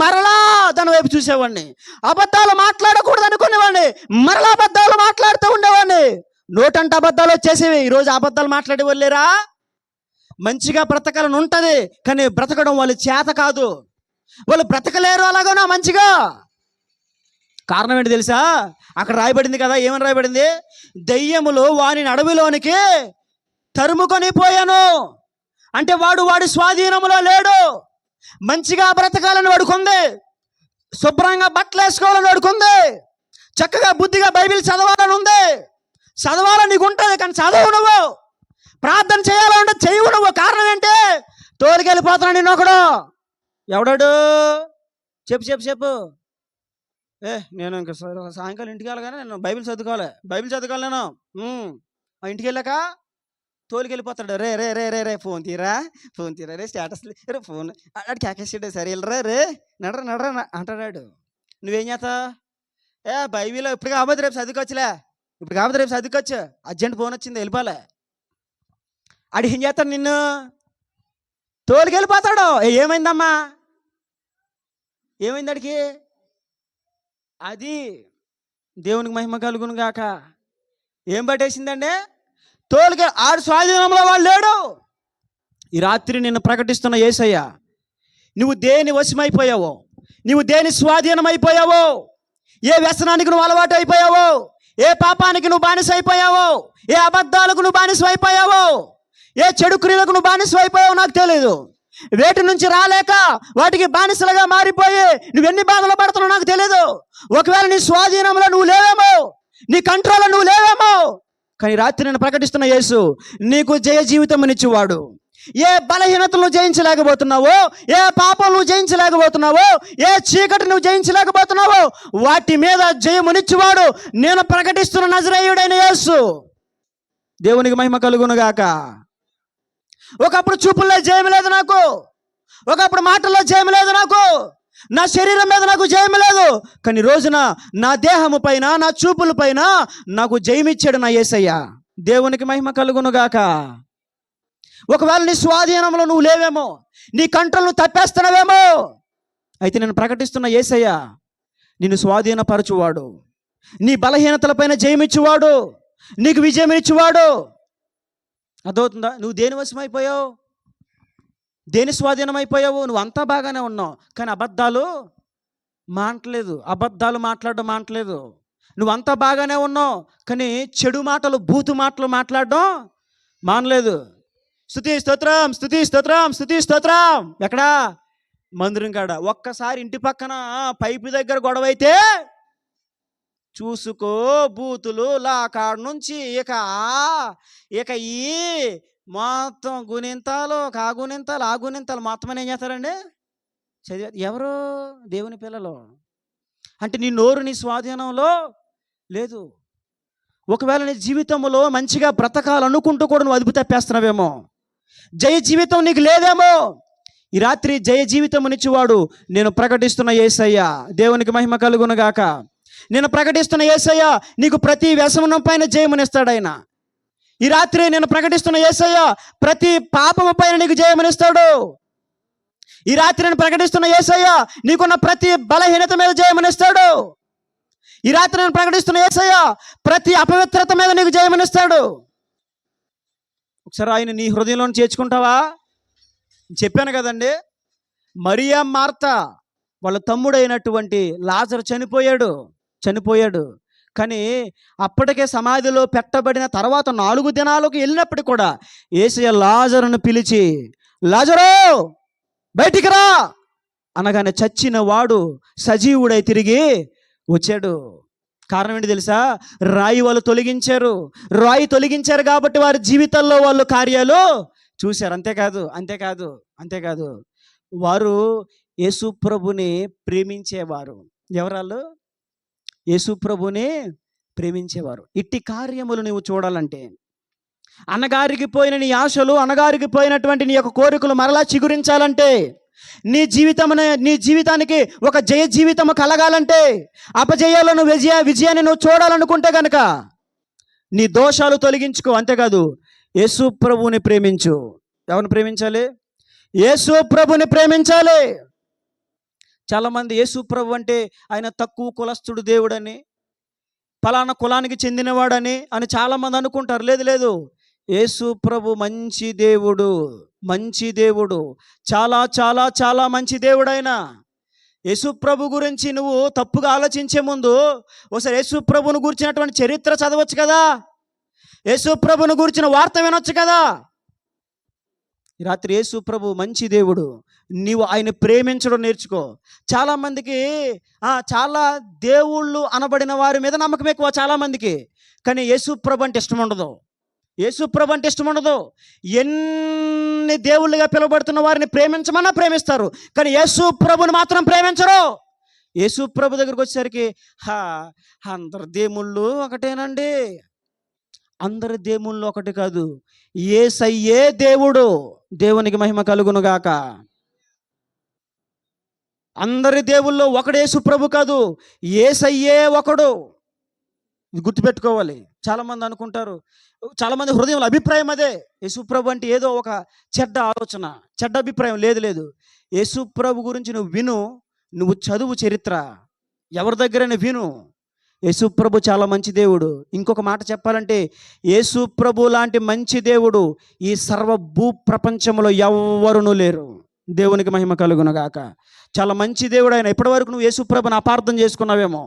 [SPEAKER 1] మరలా దాని వైపు చూసేవాడిని. అబద్ధాలు మాట్లాడకూడదు అనుకునేవాడిని, మరలా అబద్ధాలు మాట్లాడుతూ ఉండేవాడిని. నోటంటే అబద్ధాలు వచ్చేసేవి. ఈరోజు అబద్ధాలు మాట్లాడే వాళ్ళేరా. మంచిగా బ్రతకాలని ఉంటుంది, కానీ బ్రతకడం వాళ్ళు చేత కాదు, వాళ్ళు బ్రతకలేరు అలాగనా మంచిగా. కారణం ఏంటి తెలుసా? అక్కడ రాయబడింది కదా, ఏమని రాయబడింది? దెయ్యములు వాని అడవిలోనికి తరుముకొని పోయాను. అంటే వాడి స్వాధీనంలో లేడు. మంచిగా బ్రతకాలని వాడుకుంది, శుభ్రంగా బట్టలు వేసుకోవాలని వాడుకుంది, చక్కగా బుద్ధిగా బైబిల్ చదవాలని ఉంది. చదవాలని నీకు ఉంటుంది, కానీ చదవు నువ్వు. ప్రార్థన చేయాలంటే చేయవు నువ్వు. కారణం ఏంటి? తోలికెళ్ళిపోతున్నాడు నిన్ను ఒకడు. ఎవడాడు? చెప్పు. నేను ఇంకా సాయంకాలం ఇంటికి వెళ్ళగానే నేను బైబిల్ చదువుకోవాలి నేను. మా ఇంటికి వెళ్ళాక తోలికెళ్ళిపోతాడు. రే ఫోన్ తీరా రే, స్టేటస్ రే, ఫోన్ అడు కేకేసాడు. సరే వెళ్ళరా రే, నడరా అంటాడు. నువ్వేం చేస్తా? బైబిల్ ఇప్పుడు కాకపోతే రేపు చదువుకోవచ్చు, అర్జెంట్ ఫోన్ వచ్చింది వెళ్ళిపోలే. ఆడు ఏం చేస్తాడు? నిన్ను తోలికెళ్ళిపోతాడు. ఏమైందమ్మా? ఏమైంది అడికి? అది దేవునికి మహిమ కలుగును గాక. ఏం పట్టేసిందండి? తోలికి ఆడు స్వాధీనంలో వాడు లేడు. ఈ రాత్రి నిన్ను ప్రకటిస్తున్న యేసయ్య, నువ్వు దేని వశమైపోయావో, నువ్వు దేని స్వాధీనం అయిపోయావో, ఏ వ్యసనానికి నువ్వు అలవాటు అయిపోయావో, ఏ పాపానికి నువ్వు బానిస అయిపోయావో, ఏ అబద్ధాలకు నువ్వు బానిస అయిపోయావో, ఏ చెడు క్రియలకు నువ్వు బానిస అయిపోయావో నాకు తెలియదు. వేటి నుంచి రాలేక వాటికి బానిసలుగా మారిపోయి నువ్వెన్ని బాధలు పడుతున్నావు నాకు తెలియదు. ఒకవేళ నీ స్వాధీనంలో నువ్వు లేవేమో, నీ కంట్రోల్లో నువ్వు లేవేమో, కానీ రాత్రి నేను ప్రకటిస్తున్న యేసు నీకు జయ జీవితమునిచ్చేవాడు. ఏ బలహీనతలు జయించలేకపోతున్నావో, ఏ పాపం నువ్వు జయించలేకపోతున్నావో, ఏ చీకటి నువ్వు జయించలేకపోతున్నావో వాటి మీద జయమునిచ్చేవాడు నేను ప్రకటిస్తున్న నజరేయుడైన యేసు. దేవునికి మహిమ కలుగును గాక. ఒకప్పుడు చూపుల్లో జయం లేదు నాకు, ఒకప్పుడు మాటల్లో జయం లేదు నాకు, నా శరీరం మీద నాకు జయం లేదు, కానీ రోజున నా దేహము పైన, నా చూపుల పైన నాకు జయమిచ్చాడు నా యేసయ్య. దేవునికి మహిమ కలుగును గాక. ఒకవేళ నీ స్వాధీనంలో నువ్వు లేవేమో, నీ కంట్రోల్ నువ్వు తప్పేస్తున్నావేమో, అయితే నేను ప్రకటిస్తున్న యేసయ్య నిన్ను స్వాధీనపరచువాడు, నీ బలహీనతలపైన జయమిచ్చువాడు, నీకు విజయం ఇచ్చువాడు. అర్థమవుతుందా? నువ్వు దేని వశమైపోయావు, దేని స్వాధీనం అయిపోయావు? నువ్వు అంతా బాగానే ఉన్నావు, కానీ అబద్ధాలు మాట్లాడడం మానట్లేదు. నువ్వంతా బాగానే ఉన్నావు, కానీ చెడు మాటలు, బూతు మాటలు మాట్లాడడం మానలేదు. స్తుతి స్తోత్రం, స్తుతి స్తోత్రం, స్తుతి స్తోత్రం. ఎక్కడా? మందిరం కాడ. ఒక్కసారి ఇంటి పక్కన పైపు దగ్గర గొడవ అయితే చూసుకో, బూతులు కాడ నుంచి ఇక ఈ మొత్తం గుణింతాలు, ఆ గుణింతాలు మొత్తం ఏం చేస్తారండి? ఎవరు? దేవుని పిల్లలు. అంటే నీ నోరు నీ స్వాధీనంలో లేదు. ఒకవేళ నీ జీవితంలో మంచిగా బ్రతకాలనుకుంటూ కూడా నువ్వు అదుపు తప్పేస్తున్నావేమో, జయ జీవితం నీకు లేదేమో. ఈ రాత్రి జయ జీవితం నిచ్చేవాడు నేను ప్రకటిస్తున్న యేసయ్య. దేవునికి మహిమ కలుగును గాక. నేను ప్రకటిస్తున్న యేసయ్య నీకు ప్రతి వ్యసనం పైన జయమునిస్తాడు ఆయన. ఈ రాత్రి నేను ప్రకటిస్తున్న యేసయ్య ప్రతి పాపము పైన నీకు జయమునిస్తాడు. ఈ రాత్రి నేను ప్రకటిస్తున్న యేసయ్య నీకున్న ప్రతి బలహీనత మీద జయమునిస్తాడు. ఈ రాత్రి నేను ప్రకటిస్తున్న యేసయ్య ప్రతి అపవిత్రత మీద నీకు జయమునిస్తాడు. ఒకసారి ఆయన నీ హృదయంలో చేర్చుకుంటావా? చెప్పాను కదండి, మరియా మార్తా వాళ్ళ తమ్ముడైనటువంటి లాజరు చనిపోయాడు. కానీ అప్పటికే సమాధిలో పెట్టబడిన తర్వాత 4 దినాలకు వెళ్ళినప్పటికీ కూడా యేసయ్య లాజరును పిలిచి, లాజరు బయటికి రా అనగానే చచ్చిన వాడు సజీవుడై తిరిగి వచ్చాడు. కారణం ఏంటి తెలుసా? రాయి తొలగించారు కాబట్టి వారి జీవితాల్లో వాళ్ళు కార్యాలు చూశారు. అంతేకాదు వారు యేసు ప్రభుని ప్రేమించేవారు. ఎవరాళ్ళు? యేసు ప్రభుని ప్రేమించేవారు. ఇట్టి కార్యములు నువ్వు చూడాలంటే, అన్నగారికి పోయిన నీ ఆశలు, అన్నగారికి పోయినటువంటి నీ యొక్క కోరికలు మరలా చిగురించాలంటే, నీ జీవితానికి ఒక జయ జీవితము కలగాలంటే, అపజయాలను విజయాన్ని నువ్వు చూడాలనుకుంటే కనుక నీ దోషాలు తొలగించుకో. అంతేకాదు యేసు ప్రభుని ప్రేమించు. ఎవరిని ప్రేమించాలి? యేసు ప్రభుని ప్రేమించాలి. చాలామంది యేసు ప్రభు అంటే ఆయన తక్కువ కులస్తుడు దేవుడని, ఫలానా కులానికి చెందినవాడని చాలామంది అనుకుంటారు. లేదు, యేసు ప్రభు మంచి దేవుడు, చాలా చాలా చాలా మంచి దేవుడు ఆయన. యేసు ప్రభు గురించి నువ్వు తప్పుగా ఆలోచించే ముందు ఒకసారి యేసు ప్రభును గురించినటువంటి చరిత్ర చదవచ్చు కదా, యేసు ప్రభును గురించిన వార్త వినొచ్చు కదా. రాత్రి యేసు ప్రభు మంచి దేవుడు, నీవు ఆయన ప్రేమించడం నేర్చుకో. చాలామందికి చాలా దేవుళ్ళు అనబడిన వారి మీద నమ్మకం ఎక్కువ చాలామందికి, కానీ యేసు ప్రభు అంటే ఇష్టం ఉండదు. ఎన్ని దేవుళ్ళుగా పిలువబడుతున్న వారిని ప్రేమించమన్నా ప్రేమిస్తారు, కానీ యేసు ప్రభుని మాత్రం ప్రేమించరు. యేసు ప్రభు దగ్గరికి వచ్చేసరికి అందరు దేవుళ్ళు ఒకటేనండి. అందరి దేవుళ్ళు ఒకటి కాదు, యేసయ్యే దేవుడు. దేవునికి మహిమ కలుగును గాక. అందరి దేవుల్లో ఒకడు యేసు ప్రభు కాదు, యేసయ్యే ఒకడు. ఇది గుర్తుపెట్టుకోవాలి. చాలామంది అనుకుంటారు, చాలామంది హృదయంలో అభిప్రాయం అదే, యేసు ప్రభు అంటే ఏదో ఒక చెడ్డ ఆలోచన, చెడ్డ అభిప్రాయం. లేదు, యేసు ప్రభు గురించి నువ్వు చదువు చరిత్ర, ఎవరి దగ్గరైనా విను. యేసు ప్రభు చాలా మంచి దేవుడు. ఇంకొక మాట చెప్పాలంటే, యేసు ప్రభు లాంటి మంచి దేవుడు ఈ సర్వ భూ ప్రపంచంలో ఎవ్వరునూ లేరు. దేవునికి మహిమ కలుగును గాక. చాలా మంచి దేవుడు ఆయన. ఇప్పటి వరకు నువ్వు యేసు ప్రభుని అపార్థం చేసుకున్నావేమో,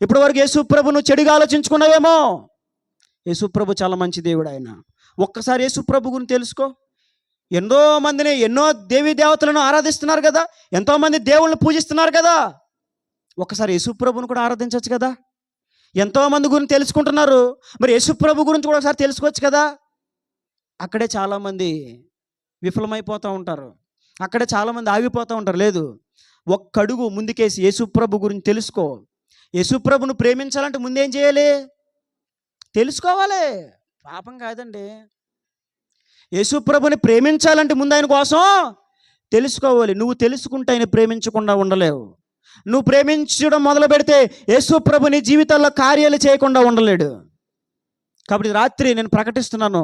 [SPEAKER 1] ఇప్పటి వరకు యేసు ప్రభును చెడుగా ఆలోచించుకున్నావేమో. యేసు ప్రభు చాలా మంచి దేవుడు ఆయన. ఒక్కసారి యేసు ప్రభు గురించి తెలుసుకో. ఎన్నో మందిని, ఎన్నో దేవీ దేవతలను ఆరాధిస్తున్నారు కదా, ఎంతోమంది దేవుళ్ళని పూజిస్తున్నారు కదా. ఒక్కసారి యేసు ప్రభుని కూడా ఆరాధించవచ్చు కదా. ఎంతోమంది గురించి తెలుసుకుంటున్నారు, మరి యేసు ప్రభు గురించి కూడా ఒకసారి తెలుసుకోవచ్చు కదా. అక్కడే చాలామంది విఫలమైపోతూ ఉంటారు, అక్కడే చాలామంది ఆగిపోతూ ఉంటారు. లేదు, ఒక్కడుగు ముందుకేసి యేసు ప్రభు గురించి తెలుసుకో. యేసు ప్రభును ప్రేమించాలంటే ముందేం చేయాలి? తెలుసుకోవాలి. పాపం కాదండి. యేసు ప్రభుని ప్రేమించాలంటే ముందు ఆయన కోసం తెలుసుకోవాలి. నువ్వు తెలుసుకుంటే ఆయన ప్రేమించకుండా ఉండలేవు. నువ్వు ప్రేమించడం మొదలు పెడితే యేసు ప్రభు నీ జీవితాల్లో కార్యాలు చేయకుండా ఉండలేడు. కాబట్టి రాత్రి నేను ప్రకటిస్తున్నాను,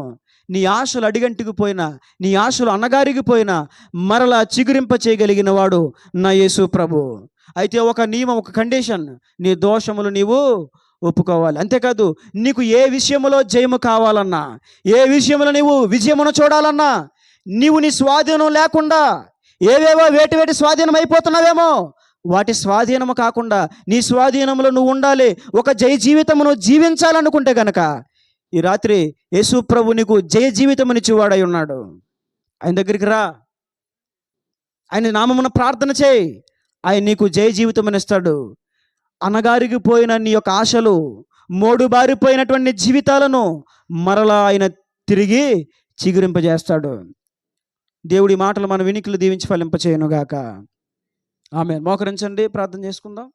[SPEAKER 1] నీ ఆశలు అడిగంటికి పోయినా, నీ ఆశలు అన్నగారికి పోయినా మరలా చిగురింప చేయగలిగిన వాడు నా యేసు ప్రభు. అయితే ఒక నియమం, ఒక కండిషన్, నీ దోషములు నీవు ఒప్పుకోవాలి. అంతేకాదు, నీకు ఏ విషయంలో జయము కావాలన్నా, ఏ విషయంలో నీవు విజయమును చూడాలన్నా, నీవు నీ స్వాధీనం లేకుండా ఏవేవో వేటి స్వాధీనం అయిపోతున్నావేమో, వాటి స్వాధీనము కాకుండా నీ స్వాధీనంలో నువ్వు ఉండాలి. ఒక జయ జీవితమును జీవించాలనుకుంటే గనక ఈ రాత్రి యేసు ప్రభు నీకు జయ జీవితమునిచ్చేవాడై ఉన్నాడు. ఆయన దగ్గరికి రా, ఆయన నామమున ప్రార్థన చేయి, ఆయన నీకు జయ జీవితమునిస్తాడు. అనగారికి పోయిన నీ యొక్క ఆశలు, మోడు బారిపోయినటువంటి జీవితాలను మరలా ఆయన తిరిగి చిగురింపజేస్తాడు. దేవుడి మాటలు మన వినికిలు దీవించి ఫలింపచేయునుగాక. ఆమేన్. మోకరించండి, ప్రార్థన చేసుకుందాం.